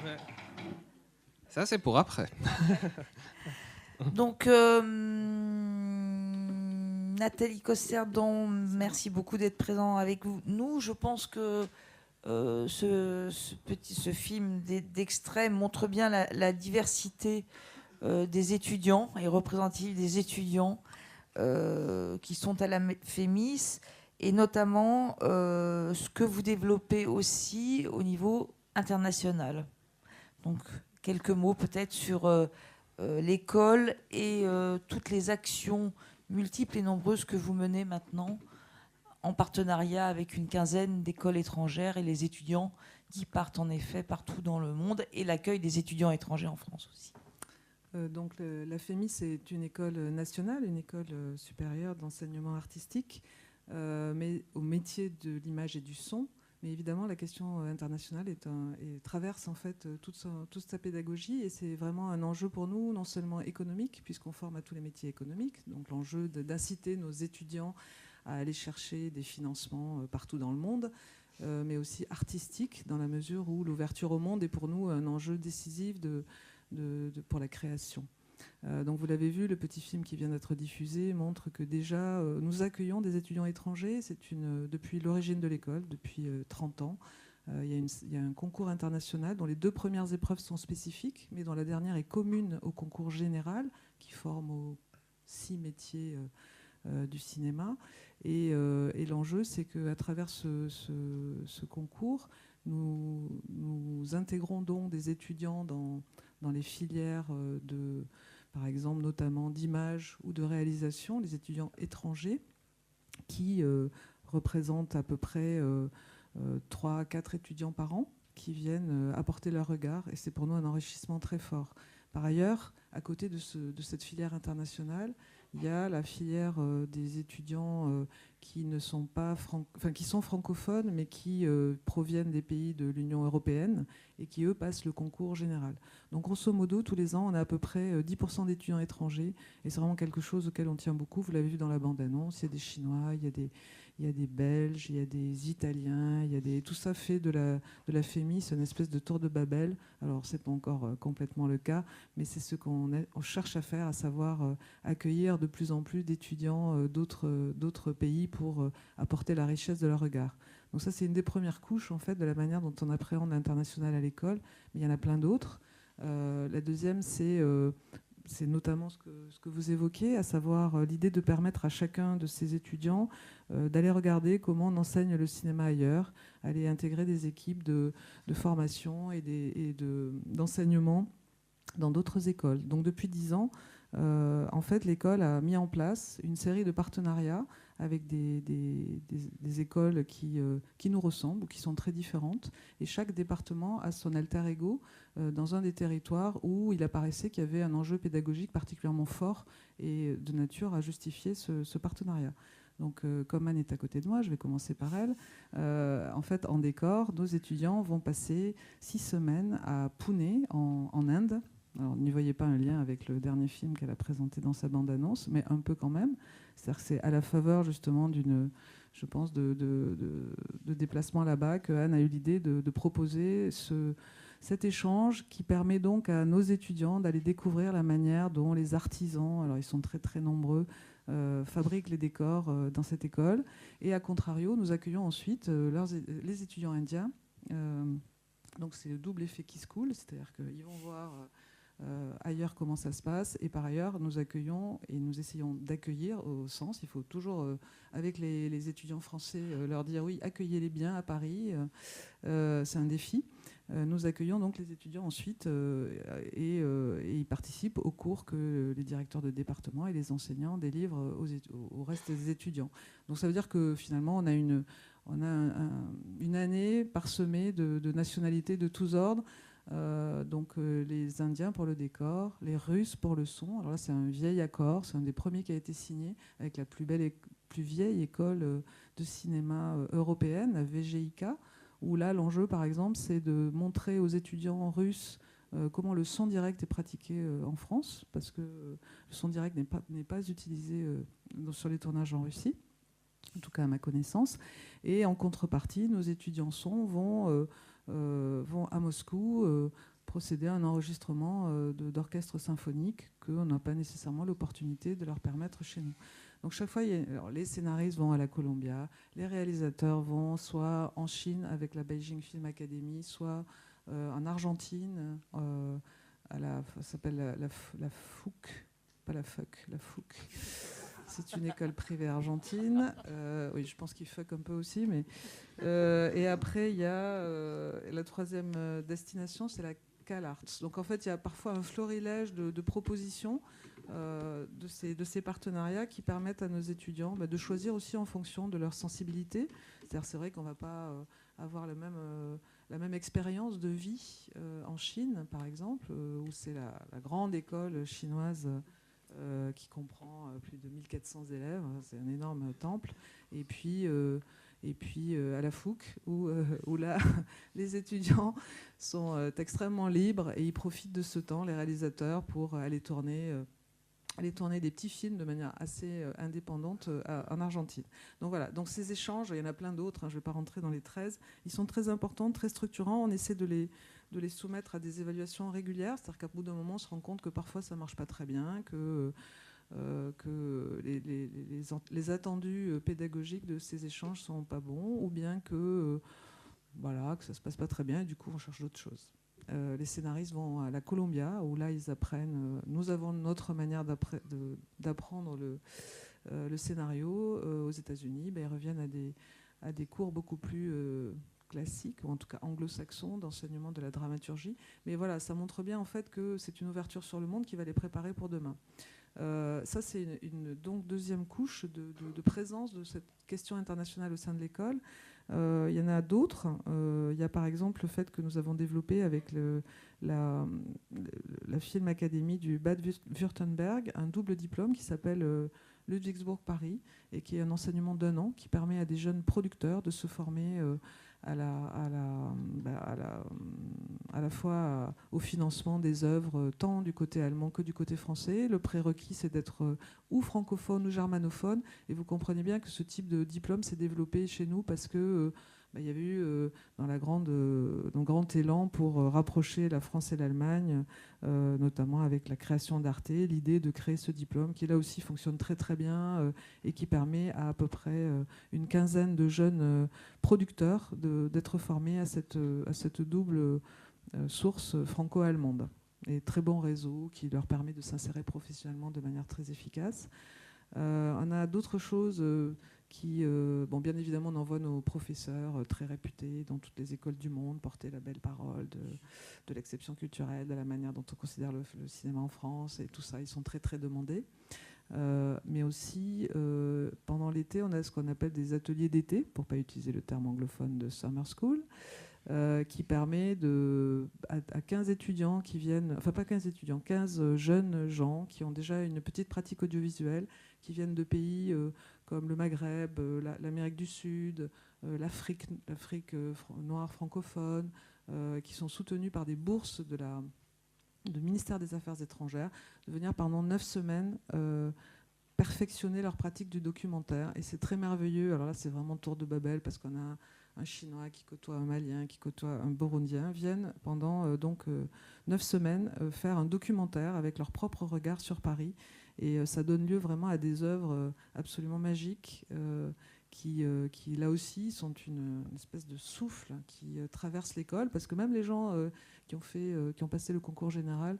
Ouais. Ça, c'est pour après. Donc, Nathalie Cosserdon, merci beaucoup d'être présent avec nous. Je pense que ce film d'extrait montre bien la diversité des étudiants et représentative des étudiants qui sont à la FEMIS et notamment ce que vous développez aussi au niveau international. Donc, quelques mots peut-être sur l'école et toutes les actions multiples et nombreuses que vous menez maintenant en partenariat avec une quinzaine d'écoles étrangères et les étudiants qui partent en effet partout dans le monde et l'accueil des étudiants étrangers en France aussi. Donc la FEMI, c'est une école nationale, une école supérieure d'enseignement artistique, mais au métier de l'image et du son. Mais évidemment, la question internationale traverse en fait toute sa pédagogie, et c'est vraiment un enjeu pour nous, non seulement économique, puisqu'on forme à tous les métiers économiques, donc l'enjeu d'inciter nos étudiants à aller chercher des financements partout dans le monde, mais aussi artistique, dans la mesure où l'ouverture au monde est pour nous un enjeu décisif pour la création. Donc vous l'avez vu, le petit film qui vient d'être diffusé montre que déjà nous accueillons des étudiants étrangers. Depuis l'origine de l'école, depuis 30 ans. Il y a un concours international dont les 2 premières épreuves sont spécifiques, mais dont la dernière est commune au concours général qui forme aux 6 métiers du cinéma. Et l'enjeu, c'est qu'à travers ce concours, nous intégrons donc des étudiants dans les filières par exemple, notamment d'image ou de réalisation, les étudiants étrangers qui représentent à peu près 3 à 4 étudiants par an qui viennent apporter leur regard, et c'est pour nous un enrichissement très fort. Par ailleurs, à côté de cette filière internationale, il y a la filière des étudiants qui sont francophones, mais qui proviennent des pays de l'Union européenne et qui, eux, passent le concours général. Donc, grosso modo, tous les ans, on a à peu près 10% d'étudiants étrangers, et c'est vraiment quelque chose auquel on tient beaucoup. Vous l'avez vu dans la bande-annonce, il y a des Chinois, il y a des Belges, il y a des Italiens, tout ça fait de la FEMI, c'est une espèce de tour de Babel. Alors, c'est pas encore complètement le cas, mais c'est ce qu'on cherche à faire, à savoir accueillir de plus en plus d'étudiants d'autres pays pour apporter la richesse de leur regard. Donc ça, c'est une des premières couches en fait de la manière dont on appréhende l'international à l'école, mais il y en a plein d'autres. La deuxième, c'est notamment ce que vous évoquez, à savoir l'idée de permettre à chacun de ces étudiants d'aller regarder comment on enseigne le cinéma ailleurs, aller intégrer des équipes de formation et d'enseignement dans d'autres écoles. Donc depuis 10 ans, en fait, l'école a mis en place une série de partenariats avec des écoles qui nous ressemblent ou qui sont très différentes. Et chaque département a son alter ego dans un des territoires où il apparaissait qu'il y avait un enjeu pédagogique particulièrement fort et de nature à justifier ce partenariat. Donc, comme Anne est à côté de moi, je vais commencer par elle. En fait, en décor, nos étudiants vont passer 6 semaines à Pune, en Inde. Alors, n'y voyez pas un lien avec le dernier film qu'elle a présenté dans sa bande-annonce, mais un peu quand même. C'est-à-dire que c'est à la faveur, justement, je pense, de déplacement là-bas que Anne a eu l'idée de proposer cet échange qui permet donc à nos étudiants d'aller découvrir la manière dont les artisans, alors ils sont très très nombreux, fabriquent les décors dans cette école. Et à contrario, nous accueillons ensuite les étudiants indiens. Donc c'est le double effet Kiss School, c'est-à-dire qu'ils vont voir ailleurs comment ça se passe, et par ailleurs nous accueillons et nous essayons d'accueillir au sens, il faut toujours avec les étudiants français leur dire oui, accueillez-les bien à Paris, c'est un défi. Nous accueillons donc les étudiants ensuite et ils participent aux cours que les directeurs de département et les enseignants délivrent au reste des étudiants. Donc ça veut dire que finalement on a une année parsemée de nationalités de tous ordres. Donc les Indiens pour le décor, les Russes pour le son. Alors là, c'est un vieil accord, c'est un des premiers qui a été signé avec la plus vieille école de cinéma européenne, la VGIK, où là, l'enjeu, par exemple, c'est de montrer aux étudiants russes comment le son direct est pratiqué en France, parce que le son direct n'est pas utilisé sur les tournages en Russie, en tout cas à ma connaissance. Et en contrepartie, nos étudiants son vont à Moscou procéder à un enregistrement d'orchestre symphonique qu'on n'a pas nécessairement l'opportunité de leur permettre chez nous. Donc chaque fois, les scénaristes vont à la Columbia, les réalisateurs vont soit en Chine avec la Beijing Film Academy, soit en Argentine, ça s'appelle la FUC, pas la FUC, la FUC. C'est une école privée argentine. Oui, je pense qu'il fuck un peu aussi. Mais, et après, il y a la troisième destination, c'est la CalArts. Donc en fait, il y a parfois un florilège de propositions de ces partenariats qui permettent à nos étudiants de choisir aussi en fonction de leur sensibilité. C'est-à-dire, c'est vrai qu'on ne va pas avoir la même expérience de vie en Chine, par exemple, où c'est la grande école chinoise qui comprend plus de 1400 élèves. C'est un énorme temple. Et puis à la Fouque, où là, les étudiants sont extrêmement libres et ils profitent de ce temps, les réalisateurs, pour aller tourner des petits films de manière assez indépendante en Argentine. Donc voilà, donc ces échanges, il y en a plein d'autres, je ne vais pas rentrer dans les 13, ils sont très importants, très structurants, on essaie de les soumettre à des évaluations régulières, c'est-à-dire qu'à bout d'un moment, on se rend compte que parfois ça ne marche pas très bien, que les attendus pédagogiques de ces échanges ne sont pas bons, ou bien que ça ne se passe pas très bien et du coup on cherche d'autres choses. Les scénaristes vont à la Columbia, où là ils apprennent. Nous avons notre manière d'apprendre le scénario. Aux États-Unis, ils reviennent à des cours beaucoup plus classiques, ou en tout cas anglo-saxons, d'enseignement de la dramaturgie. Mais voilà, ça montre bien en fait que c'est une ouverture sur le monde qui va les préparer pour demain. Ça, c'est donc deuxième couche de présence de cette question internationale au sein de l'école. Il y en a d'autres. Il y a par exemple le fait que nous avons développé avec la Film Academy du Bad Württemberg un double diplôme qui s'appelle Ludwigsburg Paris et qui est un enseignement d'1 an qui permet à des jeunes producteurs de se former à la fois au financement des œuvres tant du côté allemand que du côté français. Le prérequis, c'est d'être ou francophone ou germanophone. Et vous comprenez bien que ce type de diplôme s'est développé chez nous parce que il y avait eu dans le grand élan pour rapprocher la France et l'Allemagne, notamment avec la création d'Arte, l'idée de créer ce diplôme qui là aussi fonctionne très très bien et qui permet à peu près une quinzaine de jeunes producteurs d'être formés à cette double source franco-allemande. Et très bon réseau qui leur permet de s'insérer professionnellement de manière très efficace. On a d'autres choses qui, bien évidemment, on envoie nos professeurs très réputés dans toutes les écoles du monde porter la belle parole de l'exception culturelle, de la manière dont on considère le cinéma en France et tout ça. Ils sont très très demandés. Mais aussi, pendant l'été, on a ce qu'on appelle des ateliers d'été, pour ne pas utiliser le terme anglophone de summer school, qui permet à 15 étudiants qui viennent, enfin pas 15 étudiants, 15 jeunes gens qui ont déjà une petite pratique audiovisuelle, qui viennent de pays comme le Maghreb, l'Amérique du Sud, l'Afrique noire francophone, qui sont soutenus par des bourses du ministère des Affaires étrangères, de venir pendant 9 semaines perfectionner leur pratique du documentaire. Et c'est très merveilleux. Alors là, c'est vraiment tour de Babel, parce qu'on a un Chinois qui côtoie un Malien, qui côtoie un Burundien, viennent pendant 9 semaines faire un documentaire avec leur propre regard sur Paris. Et ça donne lieu vraiment à des œuvres absolument magiques qui, là aussi, sont une espèce de souffle qui traverse l'école, parce que même les gens qui ont passé le concours général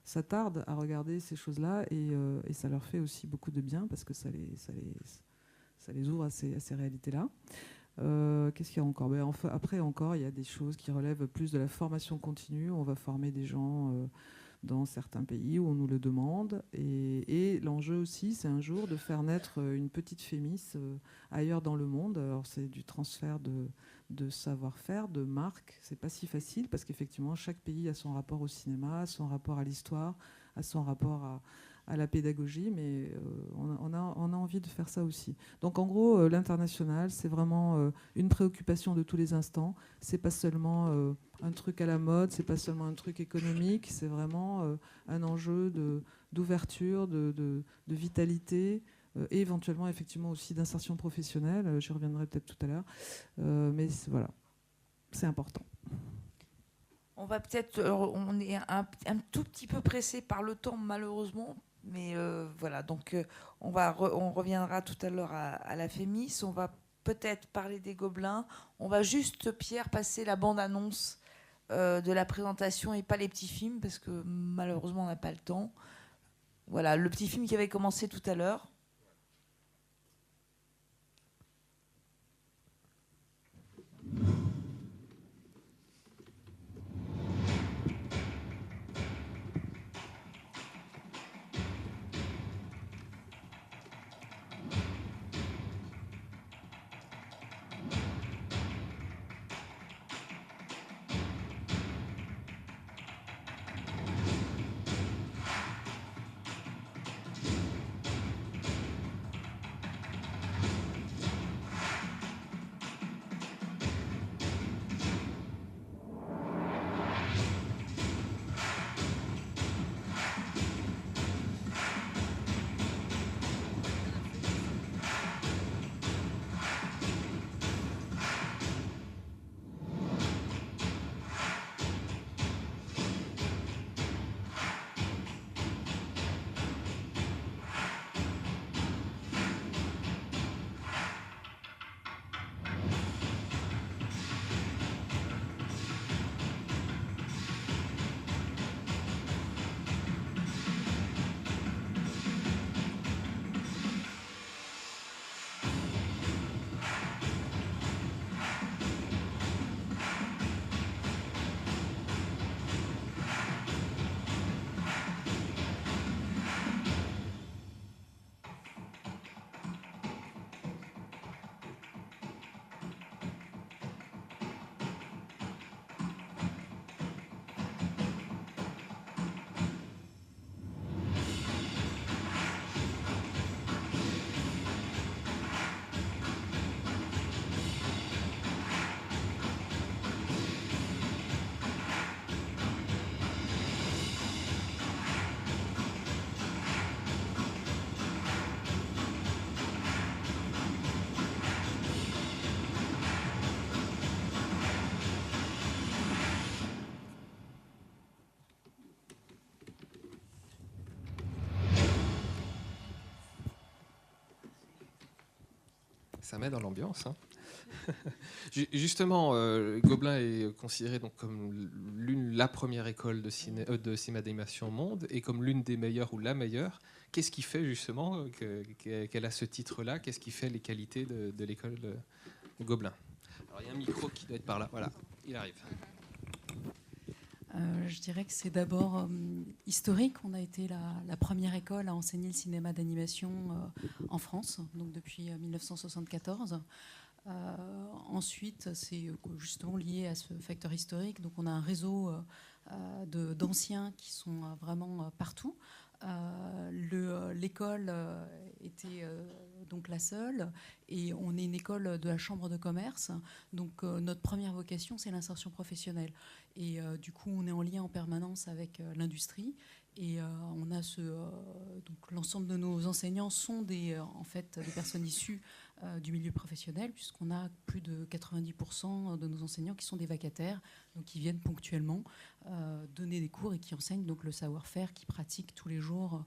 s'attardent à regarder ces choses-là, et ça leur fait aussi beaucoup de bien, parce que ça les ouvre à ces réalités-là. Qu'est-ce qu'il y a encore ? Après encore, il y a des choses qui relèvent plus de la formation continue. On va former des gens dans certains pays où on nous le demande. Et l'enjeu aussi, c'est un jour de faire naître une petite Fémis ailleurs dans le monde. Alors c'est du transfert de savoir-faire, de marque. C'est pas si facile parce qu'effectivement, chaque pays a son rapport au cinéma, son rapport à l'histoire, a son rapport à la pédagogie, mais on a envie de faire ça aussi. Donc en gros, l'international, c'est vraiment une préoccupation de tous les instants. C'est pas seulement un truc à la mode, c'est pas seulement un truc économique, c'est vraiment un enjeu d'ouverture, de vitalité, et éventuellement effectivement aussi d'insertion professionnelle. J'y reviendrai peut-être tout à l'heure, mais voilà, c'est important. On va peut-être, on est un tout petit peu pressé par le temps malheureusement. Mais voilà, donc on reviendra tout à l'heure à la Fémis. On va peut-être parler des Gobelins. On va juste, Pierre, passer la bande-annonce de la présentation et pas les petits films, parce que malheureusement, on n'a pas le temps. Voilà, le petit film qui avait commencé tout à l'heure. Ça met dans l'ambiance. Hein. Justement, Gobelin est considéré donc comme la première école de cinéma d'animation au monde et comme l'une des meilleures ou la meilleure. Qu'est-ce qui fait justement qu'elle a ce titre-là? Qu'est-ce qui fait les qualités de l'école de Gobelin? Alors il y a un micro qui doit être par là. Voilà, il arrive. Je dirais que c'est d'abord historique. On a été la première école à enseigner le cinéma d'animation en France, donc depuis 1974. Ensuite, c'est justement lié à ce facteur historique. Donc on a un réseau d'anciens qui sont vraiment partout. L'école était donc la seule et on est une école de la chambre de commerce, donc notre première vocation c'est l'insertion professionnelle et du coup on est en lien en permanence avec l'industrie et on a donc l'ensemble de nos enseignants sont en fait des personnes issues du milieu professionnel puisqu'on a plus de 90% de nos enseignants qui sont des vacataires, donc qui viennent ponctuellement donner des cours et qui enseignent donc le savoir-faire, qui pratiquent tous les jours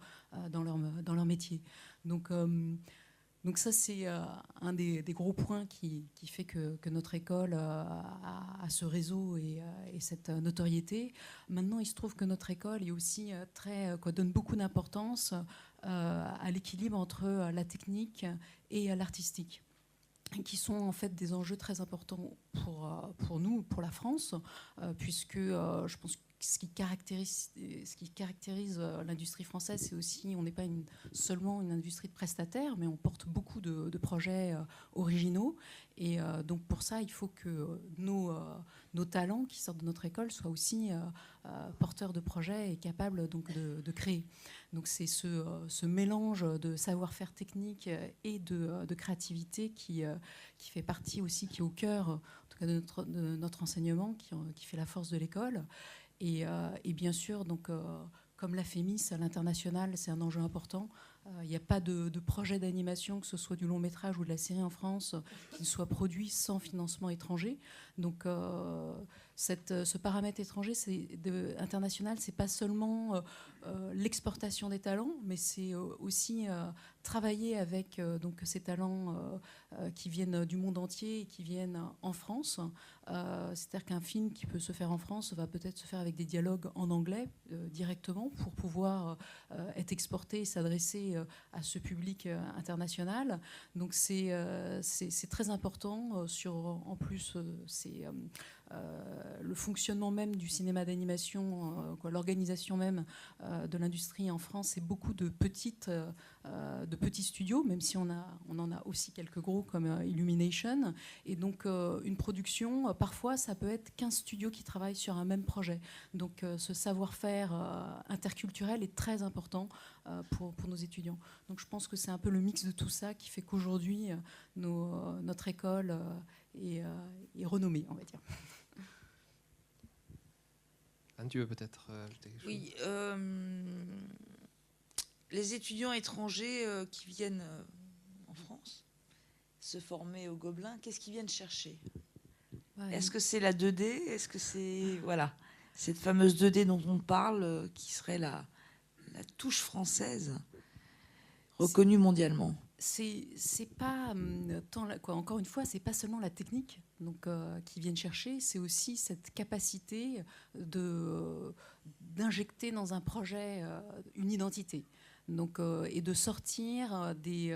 dans leur métier. Donc ça, c'est un des gros points qui fait que notre école a ce réseau et cette notoriété. Maintenant, il se trouve que notre école est aussi donne beaucoup d'importance à l'équilibre entre la technique et l'artistique, qui sont en fait des enjeux très importants pour nous, pour la France, puisque je pense que ce qui caractérise l'industrie française, c'est aussi, on n'est pas seulement une industrie de prestataires, mais on porte beaucoup de projets originaux. Et donc pour ça, il faut que nos talents qui sortent de notre école soient aussi porteurs de projets et capables donc de créer. Donc c'est ce mélange de savoir-faire technique et de créativité qui fait partie aussi, qui est au cœur en tout cas de notre enseignement, qui fait la force de l'école. Et bien sûr, donc, comme la FEMIS à l'international, c'est un enjeu important. Il n'y a pas de projet d'animation, que ce soit du long métrage ou de la série en France, qui ne soit produit sans financement étranger. Donc ce paramètre étranger, international, c'est pas seulement l'exportation des talents, mais c'est aussi travailler avec donc ces talents qui viennent du monde entier et qui viennent en France. C'est-à-dire qu'un film qui peut se faire en France va peut-être se faire avec des dialogues en anglais directement pour pouvoir être exporté et s'adresser à ce public international. Donc c'est très important. En plus, c'est le fonctionnement même du cinéma d'animation, l'organisation même de l'industrie en France, c'est beaucoup de petits studios, même si on en a aussi quelques gros comme Illumination. Et donc une production, parfois ça peut être 15 studios qui travaillent sur un même projet. Donc ce savoir-faire interculturel est très important pour nos étudiants. Donc je pense que c'est un peu le mix de tout ça qui fait qu'aujourd'hui notre école est renommée, on va dire. Anne, tu veux peut-être ajouter quelque chose ? Oui, les étudiants étrangers qui viennent en France se former au Gobelin, qu'est-ce qu'ils viennent chercher ? Ouais. Est-ce que c'est la 2D ? Est-ce que c'est cette fameuse 2D dont on parle, qui serait la touche française reconnue mondialement ? C'est pas encore une fois, c'est pas seulement la technique donc qui viennent chercher, c'est aussi cette capacité d'injecter dans un projet une identité, donc et de sortir du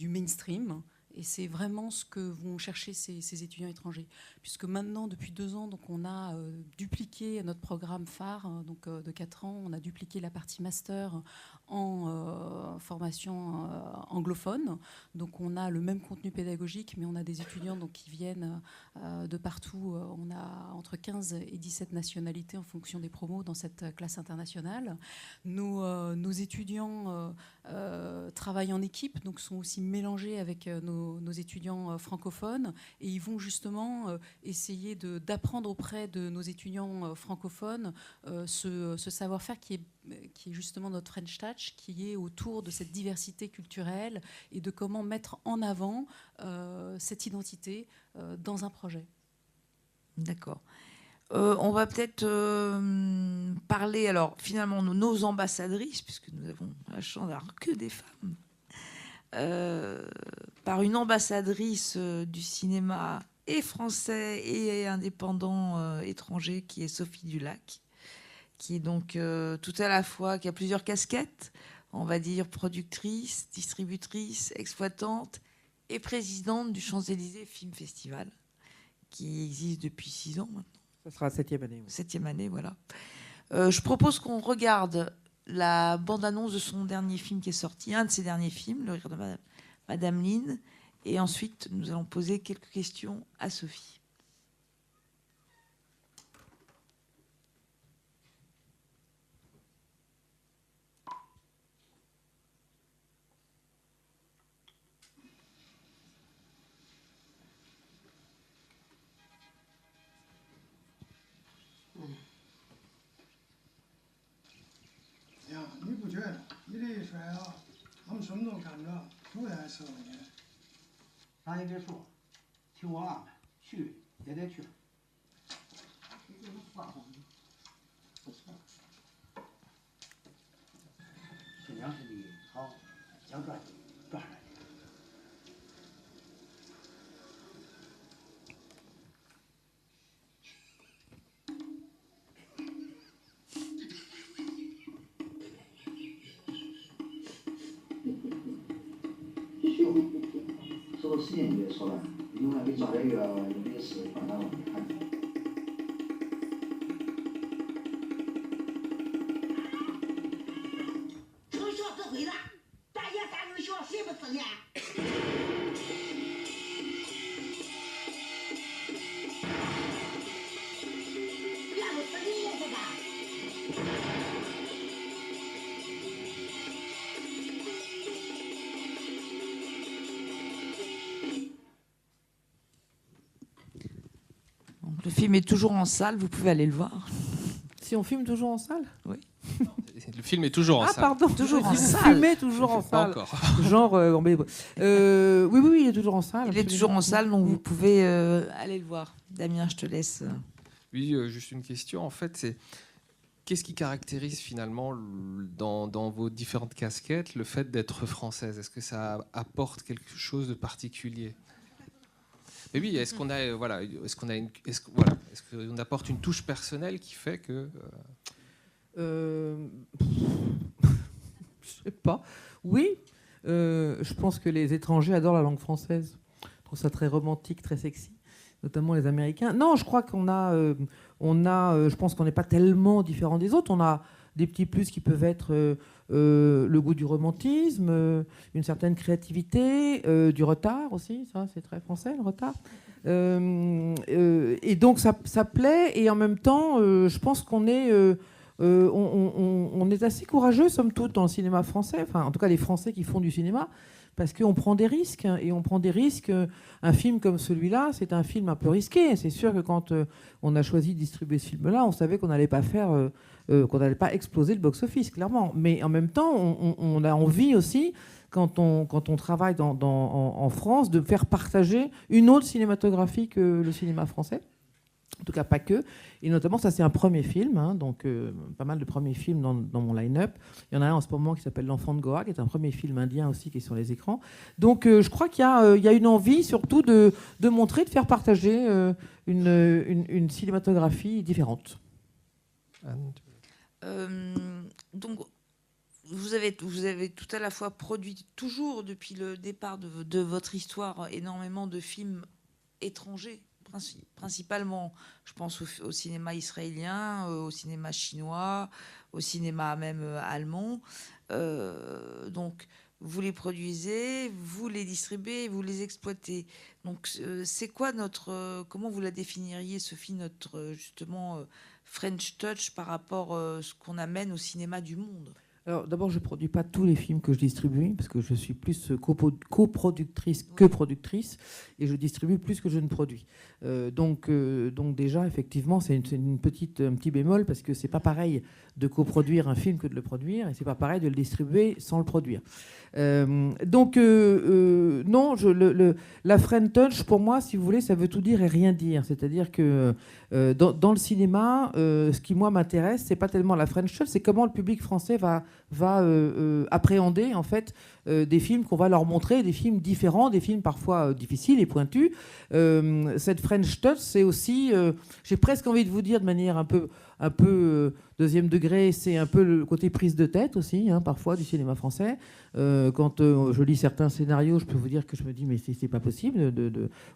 mainstream. Et c'est vraiment ce que vont chercher ces étudiants étrangers. Puisque maintenant, depuis 2 ans, donc on a dupliqué notre programme phare donc, de 4 ans. On a dupliqué la partie master en formation anglophone. Donc on a le même contenu pédagogique, mais on a des étudiants donc, qui viennent de partout. On a entre 15 et 17 nationalités en fonction des promos dans cette classe internationale. Nos étudiants travaillent en équipe, donc sont aussi mélangés avec nos étudiants francophones, et ils vont justement essayer d'apprendre auprès de nos étudiants francophones ce savoir-faire qui est justement notre French Touch, qui est autour de cette diversité culturelle et de comment mettre en avant cette identité dans un projet. D'accord. On va peut-être parler, alors finalement, de nos ambassadrices, puisque nous avons la chance d'avoir que des femmes, par une ambassadrice du cinéma et français et indépendant étranger, qui est Sophie Dulac, qui est donc tout à la fois, qui a plusieurs casquettes, on va dire productrice, distributrice, exploitante et présidente du Champs-Élysées Film Festival, qui existe depuis 6 ans maintenant. Ça sera la 7e année. Oui. 7e année, voilà. Je propose qu'on regarde la bande-annonce de son dernier film qui est sorti, un de ses derniers films, Le rire de Madame Lynn, et ensuite nous allons poser quelques questions à Sophie.商业别墅，听我安排，去也得去。不错，新疆是的好，想赚赚上来。说到时间就别说了，永远比早点月有的是放在我们看。成学子会了，大爷3人学，谁不是呢？俺不是你也是吧？Le film est toujours en salle, vous pouvez aller le voir. Si on filme toujours en salle ? Oui. Le film est toujours en salle. Ah pardon, Toujours en vous salle. fumez toujours en Pas salle. encore. Genre, oui, il est toujours en salle. Il est toujours en salle, donc vous pouvez aller le voir. Damien, je te laisse. Oui, juste une question. En fait, c'est qu'est-ce qui caractérise finalement dans vos différentes casquettes le fait d'être française? Est-ce que ça apporte quelque chose de particulier? Mais oui, est-ce qu'on a voilà, est-ce qu'on apporte une touche personnelle qui fait que Je sais pas. Oui, je pense que les étrangers adorent la langue française. Je trouve ça très romantique, très sexy, notamment les Américains. Non, je crois je pense qu'on n'est pas tellement différent des autres. On a des petits plus qui peuvent être le goût du romantisme, une certaine créativité, du retard aussi. Ça, c'est très français, le retard. Et donc ça plaît. Et en même temps, je pense qu'on est on est assez courageux, somme toute, dans le cinéma français, enfin, en tout cas les Français qui font du cinéma, parce qu'on prend des risques, et on prend des risques. Un film comme celui-là, c'est un film un peu risqué. C'est sûr que quand on a choisi de distribuer ce film-là, on savait qu'on n'allait pas qu'on n'allait pas exploser le box-office, clairement. Mais en même temps, on a envie aussi, quand on travaille en France, de faire partager une autre cinématographie que le cinéma français. En tout cas, pas que. Et notamment, ça, c'est un premier film, hein, donc pas mal de premiers films dans mon line-up. Il y en a un en ce moment qui s'appelle L'Enfant de Goa, qui est un premier film indien aussi qui est sur les écrans. Donc, je crois qu'il y a une envie, surtout, de montrer, de faire partager une cinématographie différente. Donc, vous avez tout à la fois produit, toujours depuis le départ de votre histoire, énormément de films étrangers. Principalement, je pense au cinéma israélien, au cinéma chinois, au cinéma même allemand. Donc, vous les produisez, vous les distribuez, vous les exploitez. Donc, c'est quoi comment vous la définiriez, Sophie, notre justement French Touch par rapport à ce qu'on amène au cinéma du monde? Alors, d'abord, je ne produis pas tous les films que je distribue, parce que je suis plus coproductrice que productrice, et je distribue plus que je ne produis. Donc déjà, effectivement, c'est un petit bémol, parce que c'est pas pareil de coproduire un film que de le produire, et c'est pas pareil de le distribuer sans le produire. Non, la French Touch, pour moi, si vous voulez, ça veut tout dire et rien dire. C'est-à-dire que dans le cinéma, ce qui, moi, m'intéresse, c'est pas tellement la French Touch, c'est comment le public français va appréhender, en fait, des films qu'on va leur montrer, des films différents, des films parfois difficiles et pointus. Cette French Touch, c'est aussi, j'ai presque envie de vous dire de manière un peu deuxième degré, c'est un peu le côté prise de tête aussi, hein, parfois, du cinéma français. Quand je lis certains scénarios, je peux vous dire que je me dis, mais c'est pas possible.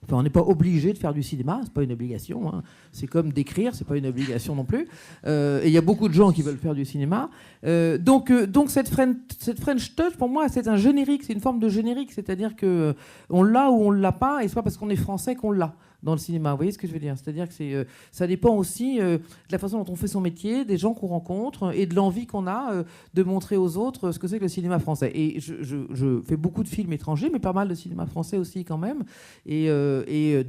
Enfin, on n'est pas obligé de faire du cinéma, c'est pas une obligation. Hein. C'est comme d'écrire, c'est pas une obligation non plus. Et il y a beaucoup de gens qui veulent faire du cinéma. Donc cette French Touch, pour moi, c'est un générique, c'est une forme de générique, c'est-à-dire que on l'a ou on l'a pas, et c'est pas parce qu'on est français qu'on l'a dans le cinéma. Vous voyez ce que je veux dire? C'est-à-dire que ça dépend aussi de la façon dont on fait son métier, des gens qu'on rencontre et de l'envie qu'on a de montrer aux autres ce que c'est que le cinéma français. Et je fais beaucoup de films étrangers, mais pas mal de cinéma français aussi quand même. Et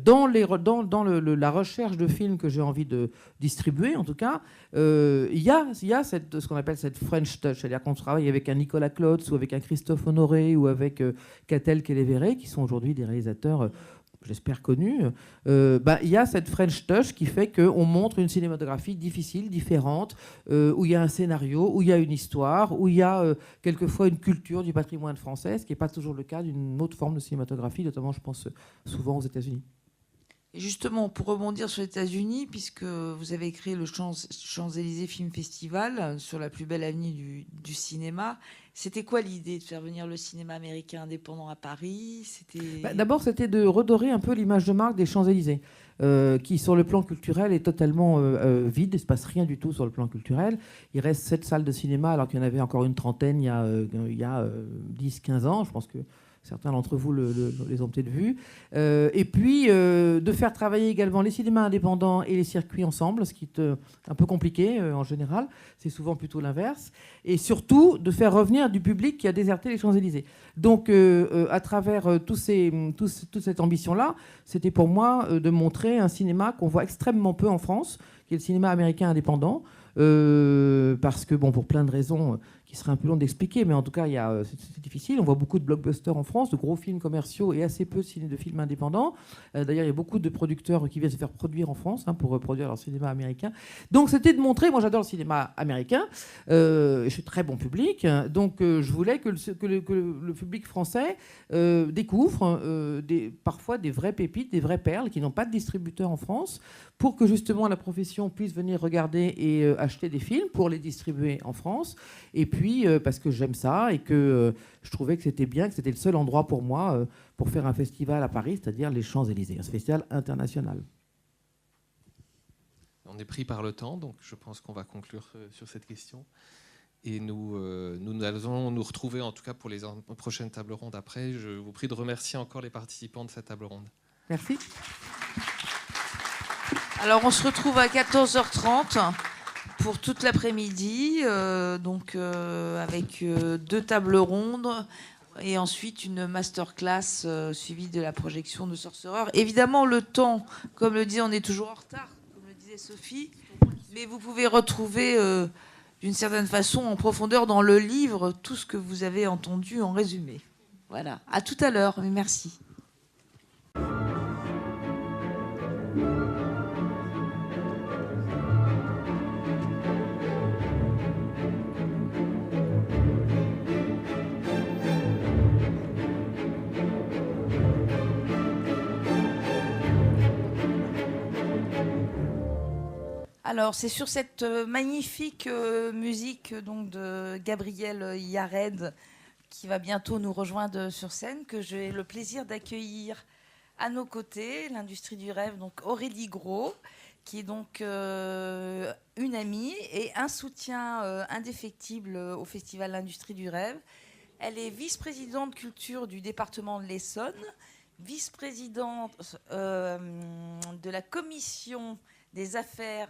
dans la recherche de films que j'ai envie de distribuer, en tout cas, il y a ce qu'on appelle cette French Touch. C'est-à-dire qu'on travaille avec un Nicolas Klotz ou avec un Christophe Honoré ou avec Catel Kelevere, qui sont aujourd'hui des réalisateurs j'espère connus, il y a cette French Touch qui fait qu'on montre une cinématographie difficile, différente, où il y a un scénario, où il y a une histoire, où il y a quelquefois une culture du patrimoine français, ce qui n'est pas toujours le cas d'une autre forme de cinématographie, notamment, je pense, souvent aux États-Unis. Et justement, pour rebondir sur les États-Unis, puisque vous avez créé le Champs-Élysées Film Festival sur la plus belle avenue du cinéma, c'était quoi l'idée de faire venir le cinéma américain indépendant à Paris? D'abord, c'était de redorer un peu l'image de marque des Champs-Élysées, qui, sur le plan culturel, est totalement vide. Il ne se passe rien du tout sur le plan culturel. Il reste 7 salles de cinéma, alors qu'il y en avait encore une trentaine il y a 10-15 ans. Je pense que certains d'entre vous les ont peut-être vus. Et puis, de faire travailler également les cinémas indépendants et les circuits ensemble, ce qui est un peu compliqué en général. C'est souvent plutôt l'inverse. Et surtout, de faire revenir du public qui a déserté les Champs-Élysées. Donc, à travers toute cette ambition-là, c'était pour moi de montrer un cinéma qu'on voit extrêmement peu en France, qui est le cinéma américain indépendant. Parce que, pour plein de raisons qui serait un peu long d'expliquer, mais en tout cas, c'est difficile. On voit beaucoup de blockbusters en France, de gros films commerciaux et assez peu de films indépendants. D'ailleurs, il y a beaucoup de producteurs qui viennent se faire produire en France pour produire leur cinéma américain. Donc, c'était de montrer, moi j'adore le cinéma américain, je suis très bon public, donc je voulais que le public français découvre parfois des vraies pépites, des vraies perles qui n'ont pas de distributeur en France, pour que justement la profession puisse venir regarder et acheter des films pour les distribuer en France. Et puis, parce que j'aime ça et que je trouvais que c'était bien, que c'était le seul endroit pour moi pour faire un festival à Paris, c'est-à-dire les Champs-Élysées, un festival international. On est pris par le temps, donc je pense qu'on va conclure sur cette question. Et nous allons nous retrouver, en tout cas pour les prochaines tables rondes après. Je vous prie de remercier encore les participants de cette table ronde. Merci. Alors, on se retrouve à 14h30 pour toute l'après-midi, avec 2 tables rondes et ensuite une masterclass suivie de la projection de Sorcerer. Évidemment, le temps, comme le dit, on est toujours en retard, comme le disait Sophie, mais vous pouvez retrouver d'une certaine façon en profondeur dans le livre tout ce que vous avez entendu en résumé. Voilà, à tout à l'heure, mais merci. Alors, c'est sur cette magnifique musique donc, de Gabriel Yared, qui va bientôt nous rejoindre sur scène, que j'ai le plaisir d'accueillir à nos côtés, l'Industrie du Rêve, donc Aurélie Gros, qui est donc une amie et un soutien indéfectible au Festival L'Industrie du Rêve. Elle est vice-présidente culture du département de l'Essonne, vice-présidente de la commission des affaires